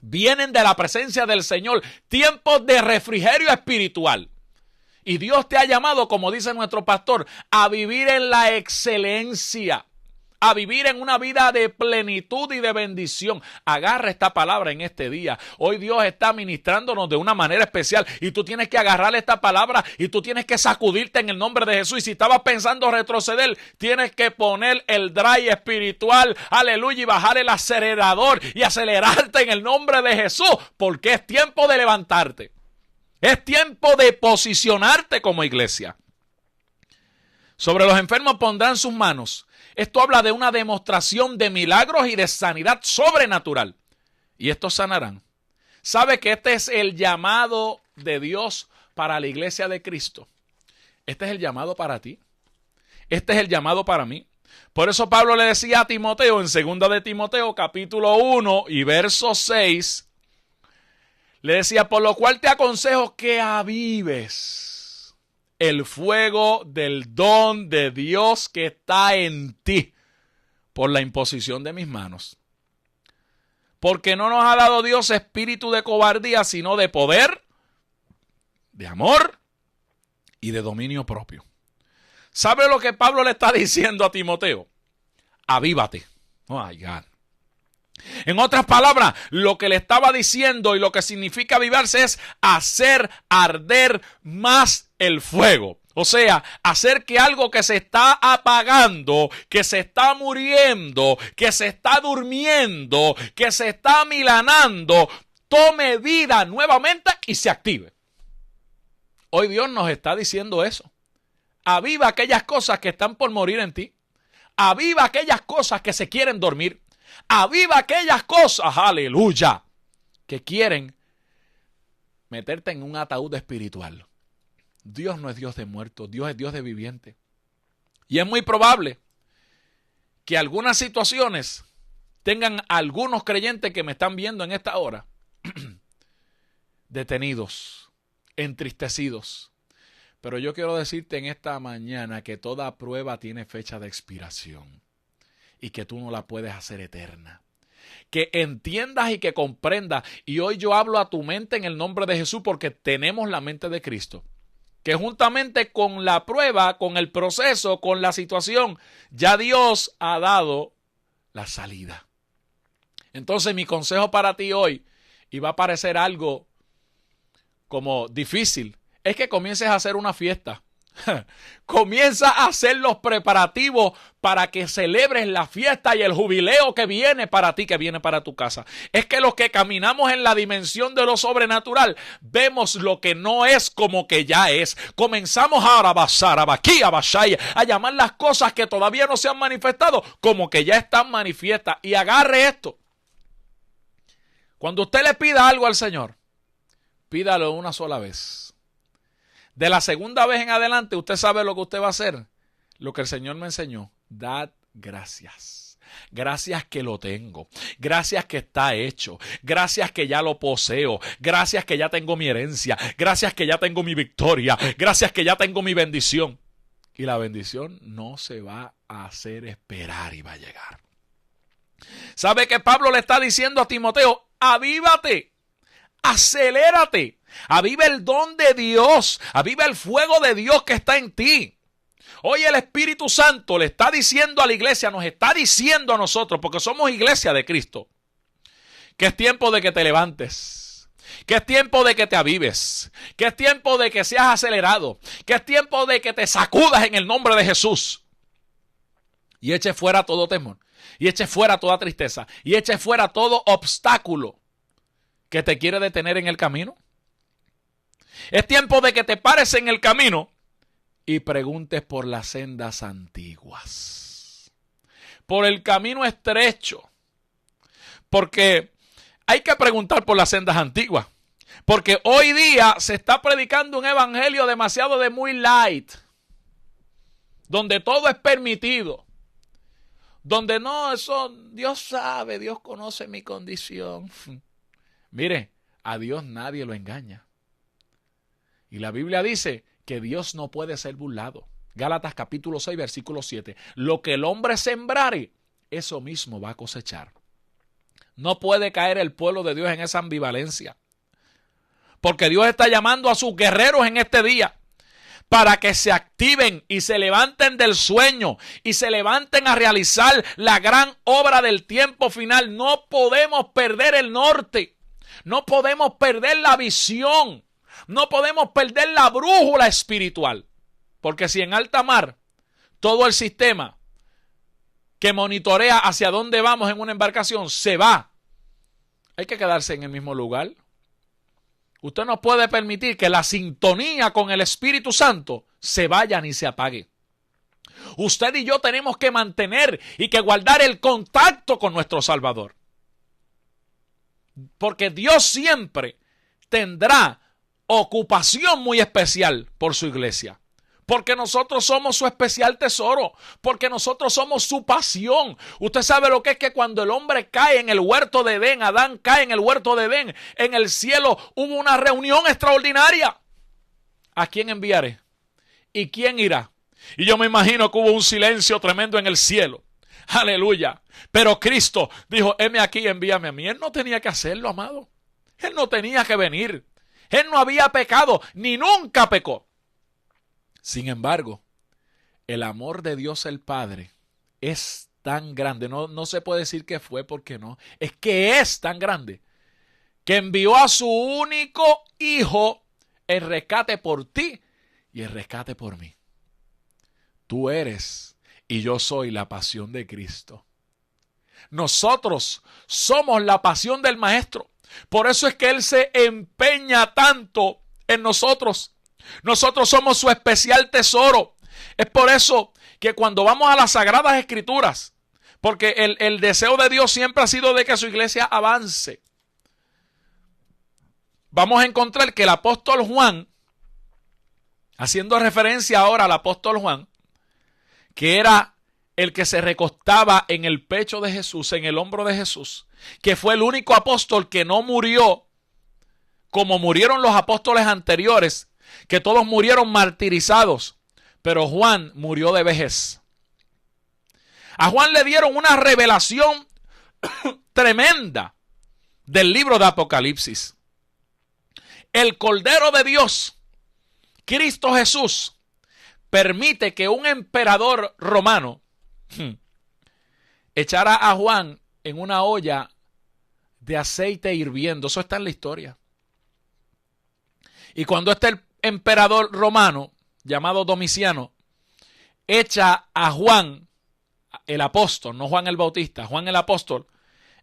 Vienen de la presencia del Señor tiempos de refrigerio espiritual. Y Dios te ha llamado, como dice nuestro pastor, a vivir en la excelencia, a vivir en una vida de plenitud y de bendición. Agarra esta palabra en este día. Hoy Dios está ministrándonos de una manera especial y tú tienes que agarrar esta palabra y tú tienes que sacudirte en el nombre de Jesús. Y si estabas pensando retroceder, tienes que poner el drive espiritual, aleluya, y bajar el acelerador y acelerarte en el nombre de Jesús, porque es tiempo de levantarte. Es tiempo de posicionarte como iglesia. Sobre los enfermos pondrán sus manos. Esto habla de una demostración de milagros y de sanidad sobrenatural. Y estos sanarán. ¿Sabe que este es el llamado de Dios para la iglesia de Cristo? Este es el llamado para ti. Este es el llamado para mí. Por eso Pablo le decía a Timoteo en 2 de Timoteo capítulo 1 y verso 6, le decía, por lo cual te aconsejo que avives el fuego del don de Dios que está en ti por la imposición de mis manos. Porque no nos ha dado Dios espíritu de cobardía, sino de poder, de amor y de dominio propio. ¿Sabe lo que Pablo le está diciendo a Timoteo? Avívate. Oh my God. En otras palabras, lo que le estaba diciendo y lo que significa avivarse es hacer arder más el fuego. O sea, hacer que algo que se está apagando, que se está muriendo, que se está durmiendo, que se está amilanando, tome vida nuevamente y se active. Hoy Dios nos está diciendo eso. Aviva aquellas cosas que están por morir en ti. Aviva aquellas cosas que se quieren dormir. Aviva aquellas cosas, aleluya, que quieren meterte en un ataúd espiritual. Dios no es Dios de muertos, Dios es Dios de vivientes. Y es muy probable que algunas situaciones tengan algunos creyentes que me están viendo en esta hora detenidos, entristecidos. Pero yo quiero decirte en esta mañana que toda prueba tiene fecha de expiración y que tú no la puedes hacer eterna. Que entiendas y que comprendas. Y hoy yo hablo a tu mente en el nombre de Jesús porque tenemos la mente de Cristo. Que juntamente con la prueba, con el proceso, con la situación, ya Dios ha dado la salida. Entonces mi consejo para ti hoy, y va a parecer algo como difícil, es que comiences a hacer una fiesta. Comienza a hacer los preparativos para que celebres la fiesta y el jubileo que viene para ti, que viene para tu casa. Es que los que caminamos en la dimensión de lo sobrenatural, vemos lo que no es como que ya es. Comenzamos ahora a basar, a llamar las cosas que todavía no se han manifestado como que ya están manifiestas. Y agarre esto. Cuando usted le pida algo al Señor, pídalo una sola vez. De la segunda vez en adelante, usted sabe lo que usted va a hacer. Lo que el Señor me enseñó. Dad gracias. Gracias que lo tengo. Gracias que está hecho. Gracias que ya lo poseo. Gracias que ya tengo mi herencia. Gracias que ya tengo mi victoria. Gracias que ya tengo mi bendición. Y la bendición no se va a hacer esperar y va a llegar. ¿Sabe que Pablo le está diciendo a Timoteo? Avívate. Acelérate. Aviva el don de Dios, aviva el fuego de Dios que está en ti. Hoy el Espíritu Santo le está diciendo a la iglesia, nos está diciendo a nosotros, porque somos iglesia de Cristo, que es tiempo de que te levantes, que es tiempo de que te avives, que es tiempo de que seas acelerado, que es tiempo de que te sacudas en el nombre de Jesús y eche fuera todo temor, y eche fuera toda tristeza, y eche fuera todo obstáculo que te quiere detener en el camino. Es tiempo de que te pares en el camino y preguntes por las sendas antiguas, por el camino estrecho, porque hay que preguntar por las sendas antiguas, porque hoy día se está predicando un evangelio demasiado de muy light, donde todo es permitido, donde no, eso Dios sabe, Dios conoce mi condición. Mire, a Dios nadie lo engaña. Y la Biblia dice que Dios no puede ser burlado. Gálatas capítulo 6, versículo 7. Lo que el hombre sembrare, eso mismo va a cosechar. No puede caer el pueblo de Dios en esa ambivalencia. Porque Dios está llamando a sus guerreros en este día para que se activen y se levanten del sueño y se levanten a realizar la gran obra del tiempo final. No podemos perder el norte. No podemos perder la visión. No podemos perder la brújula espiritual, porque si en alta mar todo el sistema que monitorea hacia dónde vamos en una embarcación se va, hay que quedarse en el mismo lugar. Usted no puede permitir que la sintonía con el Espíritu Santo se vaya ni se apague. Usted y yo tenemos que mantener y que guardar el contacto con nuestro Salvador, porque Dios siempre tendrá ocupación muy especial por su iglesia, porque nosotros somos su especial tesoro, porque nosotros somos su pasión. Usted sabe lo que es que cuando el hombre cae en el huerto de Edén, Adán cae en el huerto de Edén, en el cielo hubo una reunión extraordinaria. ¿A quién enviaré? ¿Y quién irá? Y yo me imagino que hubo un silencio tremendo en el cielo. Aleluya. Pero Cristo dijo, heme aquí, envíame a mí. Él no tenía que hacerlo, amado. Él no tenía que venir. Él no había pecado, ni nunca pecó. Sin embargo, el amor de Dios el Padre es tan grande. No se puede decir que fue porque no. Es que es tan grande que envió a su único hijo el rescate por ti y el rescate por mí. Tú eres y yo soy la pasión de Cristo. Nosotros somos la pasión del Maestro. Por eso es que Él se empeña tanto en nosotros. Nosotros somos su especial tesoro. Es por eso que cuando vamos a las Sagradas Escrituras, porque el deseo de Dios siempre ha sido de que su iglesia avance, vamos a encontrar que el apóstol Juan, haciendo referencia ahora al apóstol Juan, que era el que se recostaba en el pecho de Jesús, en el hombro de Jesús, que fue el único apóstol que no murió como murieron los apóstoles anteriores, que todos murieron martirizados, pero Juan murió de vejez. A Juan le dieron una revelación tremenda del libro de Apocalipsis. El Cordero de Dios, Cristo Jesús, permite que un emperador romano echara a Juan en una olla de aceite hirviendo. Eso está en la historia. Y cuando este emperador romano, llamado Domiciano, echa a Juan, el apóstol, no Juan el Bautista, Juan el apóstol,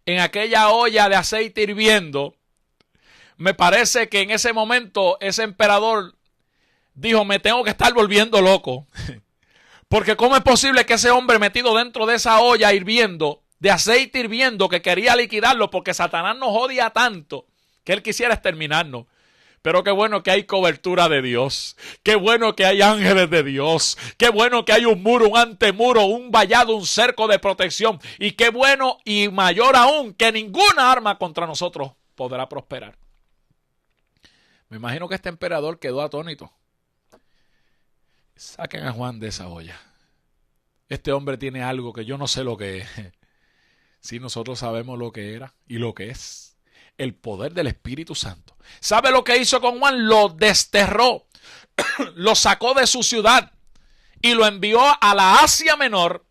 en aquella olla de aceite hirviendo, me parece que en ese momento ese emperador dijo, me tengo que estar volviendo loco. Porque ¿cómo es posible que ese hombre metido dentro de esa olla hirviendo, de aceite hirviendo, que quería liquidarlo, porque Satanás nos odia tanto que él quisiera exterminarnos? Pero qué bueno que hay cobertura de Dios. Qué bueno que hay ángeles de Dios. Qué bueno que hay un muro, un antemuro, un vallado, un cerco de protección. Y qué bueno y mayor aún que ninguna arma contra nosotros podrá prosperar. Me imagino que este emperador quedó atónito. Saquen a Juan de esa olla. Este hombre tiene algo que yo no sé lo que es. Si nosotros sabemos lo que era y lo que es. El poder del Espíritu Santo. ¿Sabe lo que hizo con Juan? Lo desterró. Lo sacó de su ciudad y lo envió a la Asia Menor,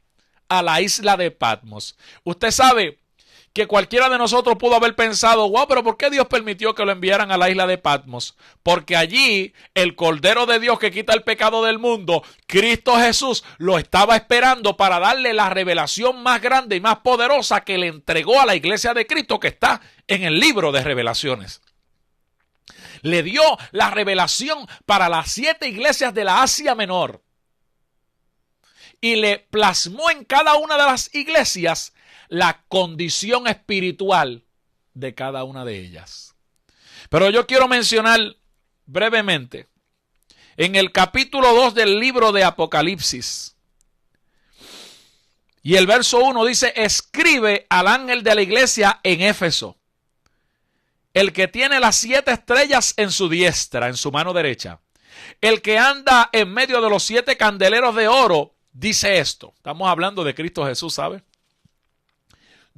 a la isla de Patmos. Usted sabe que cualquiera de nosotros pudo haber pensado, wow, pero ¿por qué Dios permitió que lo enviaran a la isla de Patmos? Porque allí el Cordero de Dios que quita el pecado del mundo, Cristo Jesús, lo estaba esperando para darle la revelación más grande y más poderosa que le entregó a la iglesia de Cristo, que está en el libro de Revelaciones. Le dio la revelación para las 7 iglesias de la Asia Menor y le plasmó en cada una de las iglesias la condición espiritual de cada una de ellas. Pero yo quiero mencionar brevemente en el capítulo 2 del libro de Apocalipsis. Y el verso 1 dice, escribe al ángel de la iglesia en Éfeso, el que tiene las 7 estrellas en su diestra, en su mano derecha, el que anda en medio de los 7 candeleros de oro, dice esto. Estamos hablando de Cristo Jesús, ¿sabe?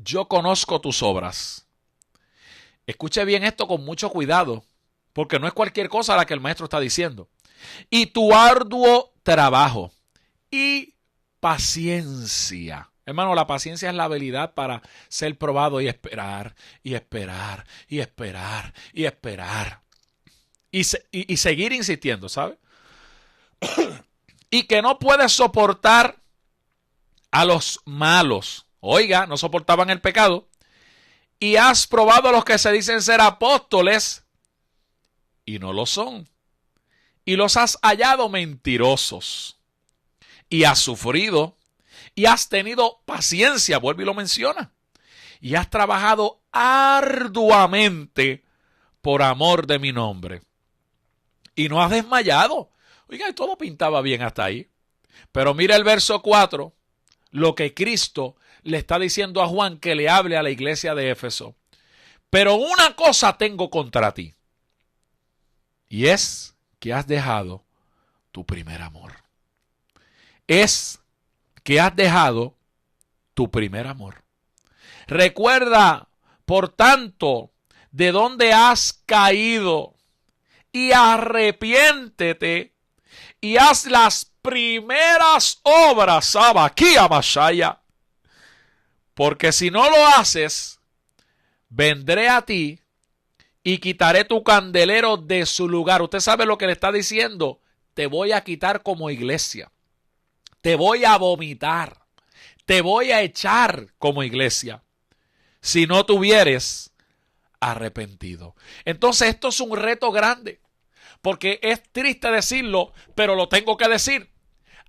Yo conozco tus obras. Escuche bien esto con mucho cuidado, porque no es cualquier cosa la que el maestro está diciendo. Y tu arduo trabajo y paciencia. Hermano, la paciencia es la habilidad para ser probado y esperar, y esperar, y esperar, y esperar. Y seguir insistiendo, ¿sabe? Y que no puedes soportar a los malos. Oiga, no soportaban el pecado. Y has probado a los que se dicen ser apóstoles y no lo son. Y los has hallado mentirosos. Y has sufrido y has tenido paciencia, vuelve y lo menciona. Y has trabajado arduamente por amor de mi nombre. Y no has desmayado. Oiga, todo pintaba bien hasta ahí. Pero mira el verso 4, lo que Cristo le está diciendo a Juan que le hable a la iglesia de Éfeso. Pero una cosa tengo contra ti, y es que has dejado tu primer amor. Es que has dejado tu primer amor. Recuerda, por tanto, de dónde has caído, y arrepiéntete, y haz las primeras obras, Sabaquía Mashaya. Porque si no lo haces, vendré a ti y quitaré tu candelero de su lugar. Usted sabe lo que le está diciendo. Te voy a quitar como iglesia. Te voy a vomitar. Te voy a echar como iglesia. Si no te hubieres arrepentido. Entonces esto es un reto grande. Porque es triste decirlo, pero lo tengo que decir.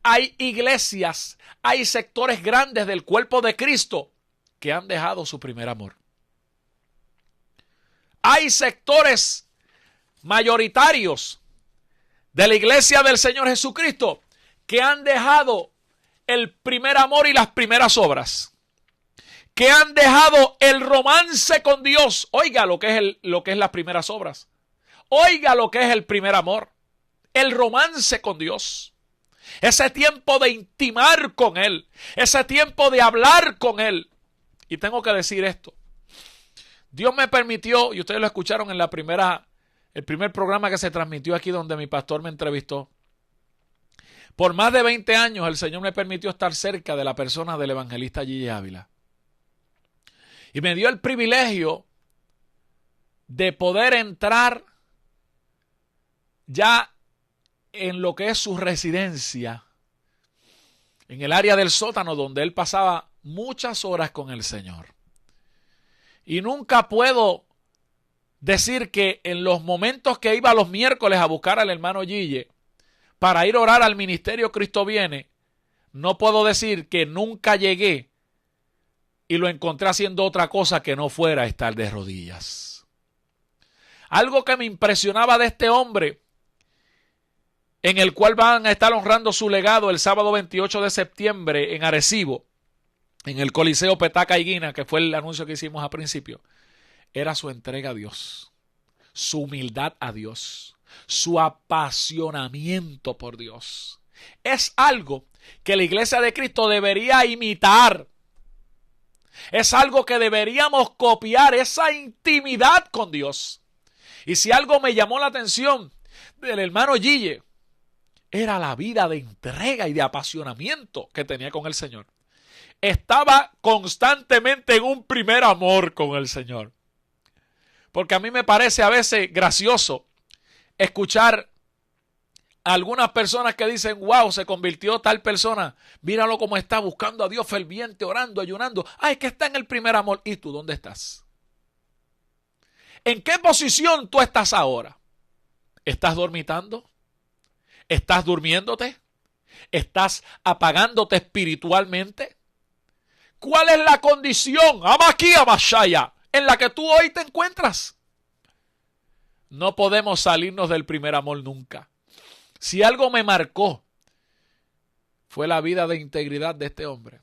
Hay iglesias, hay sectores grandes del cuerpo de Cristo que han dejado su primer amor. Hay sectores mayoritarios de la iglesia del Señor Jesucristo que han dejado el primer amor y las primeras obras, que han dejado el romance con Dios. Oiga lo que es las primeras obras. Oiga lo que es el primer amor, el romance con Dios. Ese tiempo de intimar con Él, ese tiempo de hablar con Él. Y tengo que decir esto. Dios me permitió, y ustedes lo escucharon en el primer programa que se transmitió aquí donde mi pastor me entrevistó. Por más de 20 años el Señor me permitió estar cerca de la persona del evangelista Gigi Ávila. Y me dio el privilegio de poder entrar ya en lo que es su residencia, en el área del sótano donde él pasaba muchas horas con el Señor. Y nunca puedo decir que en los momentos que iba los miércoles a buscar al hermano Gille para ir a orar al ministerio Cristo Viene, no puedo decir que nunca llegué y lo encontré haciendo otra cosa que no fuera estar de rodillas. Algo que me impresionaba de este hombre, en el cual van a estar honrando su legado el sábado 28 de septiembre en Arecibo, en el Coliseo Petaca Higuina, que fue el anuncio que hicimos al principio, era su entrega a Dios, su humildad a Dios, su apasionamiento por Dios. Es algo que la iglesia de Cristo debería imitar. Es algo que deberíamos copiar, esa intimidad con Dios. Y si algo me llamó la atención del hermano Gille, era la vida de entrega y de apasionamiento que tenía con el Señor. Estaba constantemente en un primer amor con el Señor. Porque a mí me parece a veces gracioso escuchar a algunas personas que dicen, wow, se convirtió tal persona, míralo cómo está buscando a Dios ferviente, orando, ayunando. Ay, que está en el primer amor. ¿Y tú dónde estás? ¿En qué posición tú estás ahora? ¿Estás dormitando? ¿Estás durmiéndote? ¿Estás apagándote espiritualmente? ¿Cuál es la condición, Amaquía Mashaya, en la que tú hoy te encuentras? No podemos salirnos del primer amor nunca. Si algo me marcó, fue la vida de integridad de este hombre.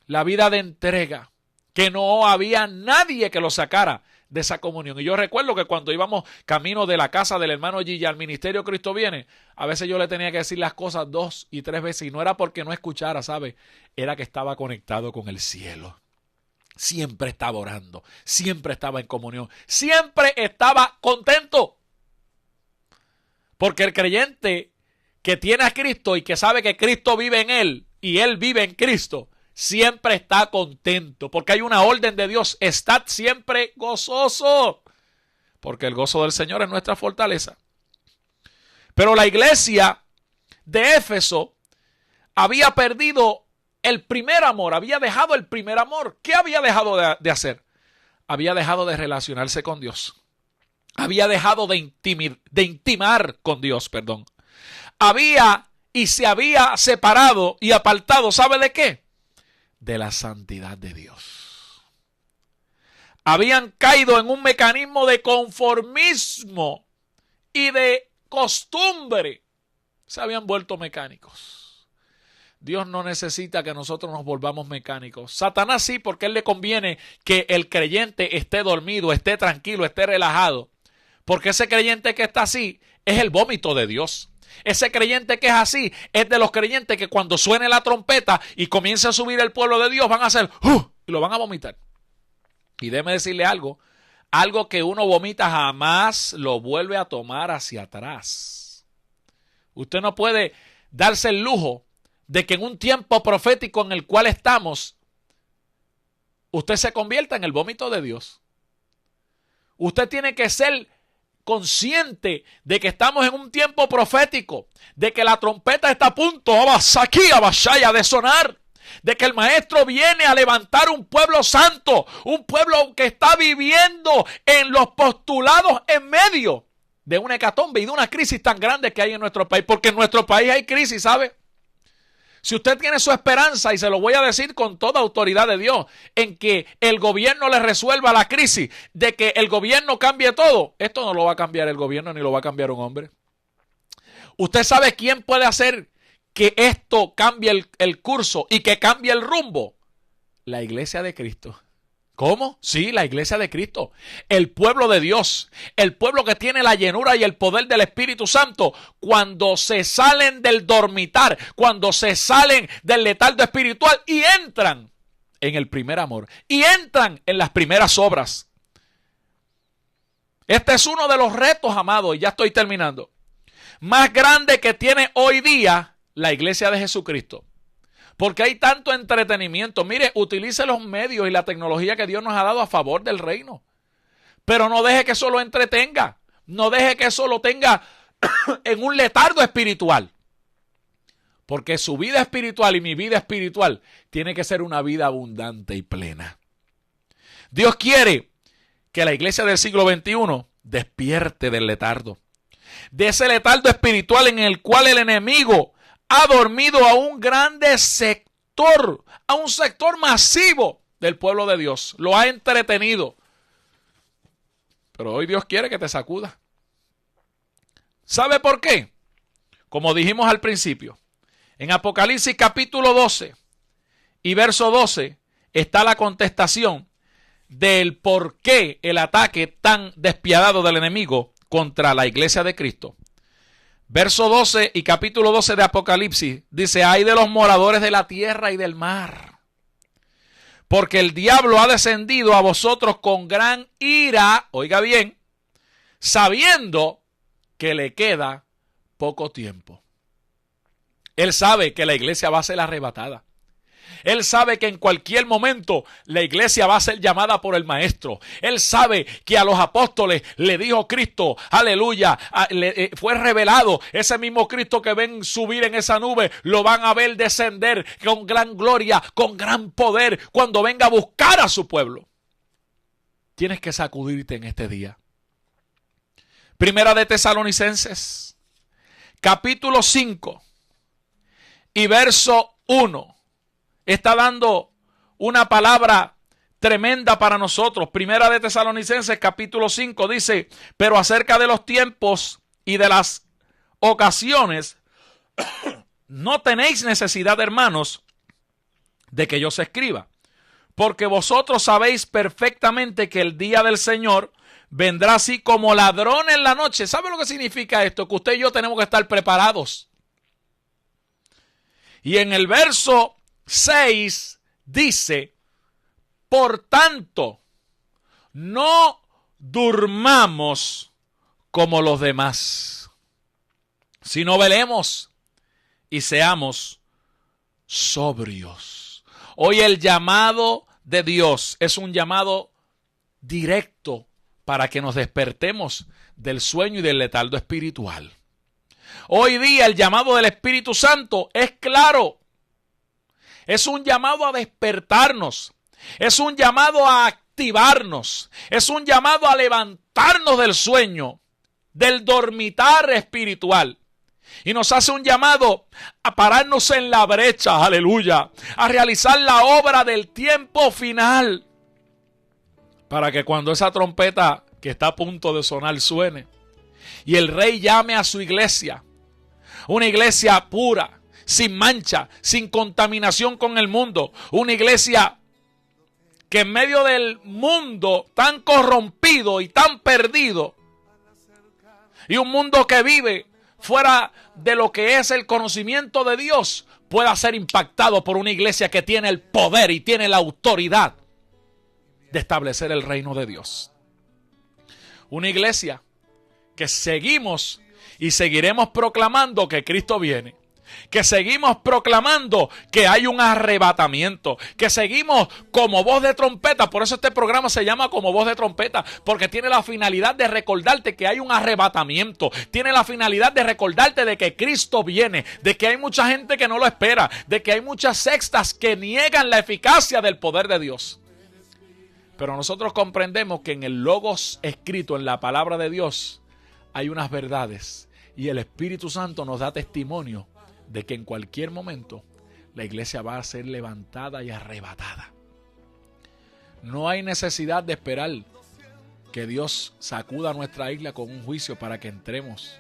La vida de entrega, que no había nadie que lo sacara de esa comunión. Y yo recuerdo que cuando íbamos camino de la casa del hermano Gilla al ministerio Cristo Viene, a veces yo le tenía que decir las cosas 2 y 3 veces, y no era porque no escuchara, ¿sabe? Era que estaba conectado con el cielo. Siempre estaba orando, siempre estaba en comunión, siempre estaba contento. Porque el creyente que tiene a Cristo y que sabe que Cristo vive en él y él vive en Cristo, siempre está contento, porque hay una orden de Dios: estad siempre gozoso, porque el gozo del Señor es nuestra fortaleza. Pero la iglesia de Éfeso había perdido el primer amor, había dejado el primer amor. ¿Qué había dejado de hacer? Había dejado de relacionarse con Dios. Había dejado de intimar con Dios, perdón. Se había separado y apartado, ¿sabe de qué? De la santidad de Dios. Habían caído en un mecanismo de conformismo y de costumbre. Se habían vuelto mecánicos. Dios no necesita que nosotros nos volvamos mecánicos. Satanás sí, porque a él le conviene que el creyente esté dormido, esté tranquilo, esté relajado. Porque ese creyente que está así es el vómito de Dios. Ese creyente que es así es de los creyentes que cuando suene la trompeta y comience a subir el pueblo de Dios van a hacer y lo van a vomitar. Y déjeme decirle algo que uno vomita jamás lo vuelve a tomar hacia atrás. Usted no puede darse el lujo de que en un tiempo profético en el cual estamos, usted se convierta en el vómito de Dios. Usted tiene que ser consciente de que estamos en un tiempo profético, de que la trompeta está a punto de sonar, de que el maestro viene a levantar un pueblo santo, un pueblo que está viviendo en los postulados en medio de una hecatombe y de una crisis tan grande que hay en nuestro país, porque en nuestro país hay crisis, ¿sabe? Si usted tiene su esperanza, y se lo voy a decir con toda autoridad de Dios, en que el gobierno le resuelva la crisis, de que el gobierno cambie todo, esto no lo va a cambiar el gobierno ni lo va a cambiar un hombre. ¿Usted sabe quién puede hacer que esto cambie el curso y que cambie el rumbo? La iglesia de Cristo. ¿Cómo? Sí, la iglesia de Cristo. El pueblo de Dios. El pueblo que tiene la llenura y el poder del Espíritu Santo. Cuando se salen del dormitar, cuando se salen del letargo espiritual y entran en el primer amor. Y entran en las primeras obras. Este es uno de los retos, amados, y ya estoy terminando, más grande que tiene hoy día la iglesia de Jesucristo. Porque hay tanto entretenimiento. Mire, utilice los medios y la tecnología que Dios nos ha dado a favor del reino. Pero no deje que eso lo entretenga. No deje que eso lo tenga en un letargo espiritual. Porque su vida espiritual y mi vida espiritual tiene que ser una vida abundante y plena. Dios quiere que la iglesia del siglo XXI despierte del letargo. De ese letargo espiritual en el cual el enemigo ha dormido a un grande sector, a un sector masivo del pueblo de Dios. Lo ha entretenido. Pero hoy Dios quiere que te sacuda. ¿Sabe por qué? Como dijimos al principio, en Apocalipsis capítulo 12 y verso 12 está la contestación del por qué el ataque tan despiadado del enemigo contra la iglesia de Cristo. Verso 12 y capítulo 12 de Apocalipsis dice: ay de los moradores de la tierra y del mar, porque el diablo ha descendido a vosotros con gran ira, oiga bien, sabiendo que le queda poco tiempo. Él sabe que la iglesia va a ser arrebatada. Él sabe que en cualquier momento la iglesia va a ser llamada por el maestro. Él sabe que a los apóstoles le dijo Cristo, aleluya, fue revelado. Ese mismo Cristo que ven subir en esa nube, lo van a ver descender con gran gloria, con gran poder, cuando venga a buscar a su pueblo. Tienes que sacudirte en este día. Primera de Tesalonicenses, capítulo 5 y verso 1. Está dando una palabra tremenda para nosotros. Primera de Tesalonicenses capítulo 5 dice: pero acerca de los tiempos y de las ocasiones, no tenéis necesidad, hermanos, de que yo os escriba, porque vosotros sabéis perfectamente que el día del Señor vendrá así como ladrón en la noche. ¿Sabe lo que significa esto? Que usted y yo tenemos que estar preparados. Y en el verso 6 dice: por tanto, no durmamos como los demás, sino velemos y seamos sobrios. Hoy el llamado de Dios es un llamado directo para que nos despertemos del sueño y del letargo espiritual. Hoy día el llamado del Espíritu Santo es claro. Es un llamado a despertarnos. Es un llamado a activarnos. Es un llamado a levantarnos del sueño, del dormitar espiritual. Y nos hace un llamado a pararnos en la brecha, aleluya, a realizar la obra del tiempo final. Para que cuando esa trompeta que está a punto de sonar suene y el Rey llame a su iglesia, una iglesia pura, sin mancha, sin contaminación con el mundo, una iglesia que en medio del mundo tan corrompido y tan perdido, y un mundo que vive fuera de lo que es el conocimiento de Dios, pueda ser impactado por una iglesia que tiene el poder y tiene la autoridad de establecer el reino de Dios. Una iglesia que seguimos y seguiremos proclamando que Cristo viene. Que seguimos proclamando que hay un arrebatamiento, que seguimos como voz de trompeta. Por eso este programa se llama como voz de trompeta, porque tiene la finalidad de recordarte que hay un arrebatamiento, tiene la finalidad de recordarte de que Cristo viene, de que hay mucha gente que no lo espera, de que hay muchas sectas que niegan la eficacia del poder de Dios. Pero nosotros comprendemos que en el logos escrito en la palabra de Dios hay unas verdades, y el Espíritu Santo nos da testimonio de que en cualquier momento la iglesia va a ser levantada y arrebatada. No hay necesidad de esperar que Dios sacuda a nuestra isla con un juicio para que entremos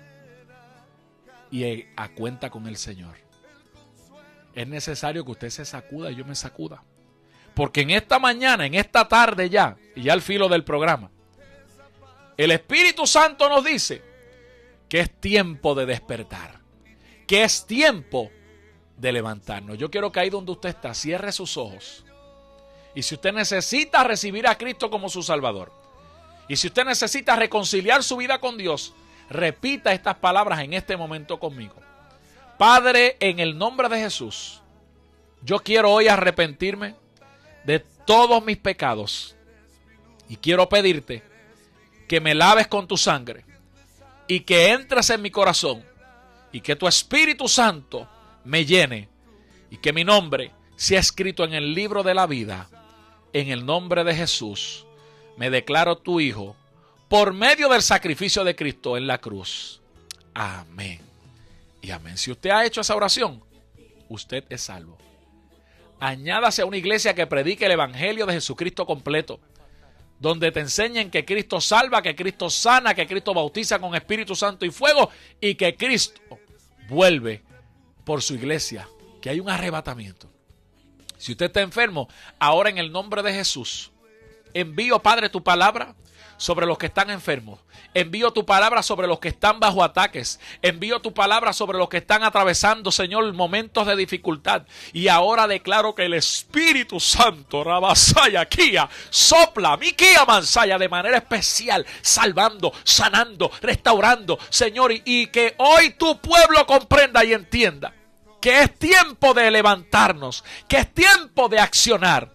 y a cuenta con el Señor. Es necesario que usted se sacuda y yo me sacuda. Porque en esta mañana, en esta tarde ya, y ya al filo del programa, el Espíritu Santo nos dice que es tiempo de despertar, que es tiempo de levantarnos. Yo quiero que ahí donde usted está, cierre sus ojos. Y si usted necesita recibir a Cristo como su Salvador, y si usted necesita reconciliar su vida con Dios, repita estas palabras en este momento conmigo. Padre, en el nombre de Jesús, yo quiero hoy arrepentirme de todos mis pecados y quiero pedirte que me laves con tu sangre y que entres en mi corazón y que tu Espíritu Santo me llene y que mi nombre sea escrito en el libro de la vida. En el nombre de Jesús me declaro tu hijo por medio del sacrificio de Cristo en la cruz. Amén y amén. Si usted ha hecho esa oración, usted es salvo. Añádase a una iglesia que predique el evangelio de Jesucristo completo, donde te enseñen que Cristo salva, que Cristo sana, que Cristo bautiza con Espíritu Santo y fuego y que Cristo vuelve por su iglesia, que hay un arrebatamiento. Si usted está enfermo, ahora en el nombre de Jesús, envío, Padre, tu palabra sobre los que están enfermos. Envío tu palabra sobre los que están bajo ataques. Envío tu palabra sobre los que están atravesando, Señor, momentos de dificultad. Y ahora declaro que el Espíritu Santo, Rabasaya, Kia, sopla, mi Kia Mansaya, de manera especial, salvando, sanando, restaurando, Señor, y que hoy tu pueblo comprenda y entienda que es tiempo de levantarnos, que es tiempo de accionar.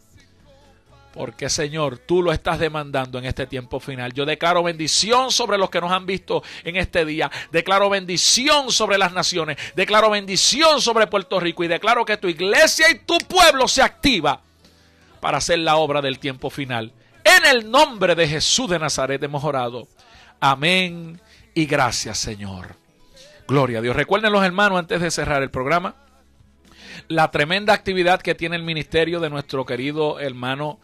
Porque, Señor, tú lo estás demandando en este tiempo final. Yo declaro bendición sobre los que nos han visto en este día. Declaro bendición sobre las naciones. Declaro bendición sobre Puerto Rico. Y declaro que tu iglesia y tu pueblo se activa para hacer la obra del tiempo final. En el nombre de Jesús de Nazaret hemos orado. Amén y gracias, Señor. Gloria a Dios. Recuerden los hermanos, antes de cerrar el programa, la tremenda actividad que tiene el ministerio de nuestro querido hermano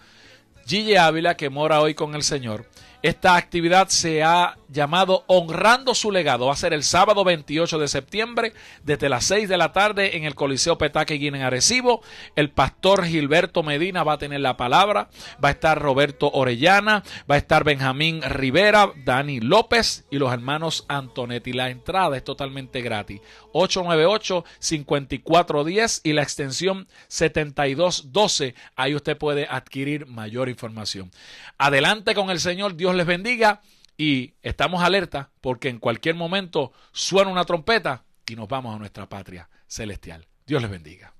Gille Ávila, que mora hoy con el Señor. Esta actividad se ha llamado Honrando su Legado. Va a ser el sábado 28 de septiembre desde las 6 de la tarde en el Coliseo Petaqueguín en Arecibo. El pastor Gilberto Medina va a tener la palabra. Va a estar Roberto Orellana, va a estar Benjamín Rivera, Dani López y los hermanos Antonetti. La entrada es totalmente gratis. 898-5410 y la extensión 7212. Ahí usted puede adquirir mayor información. Adelante con el Señor. Dios les bendiga y estamos alerta porque en cualquier momento suena una trompeta y nos vamos a nuestra patria celestial. Dios les bendiga.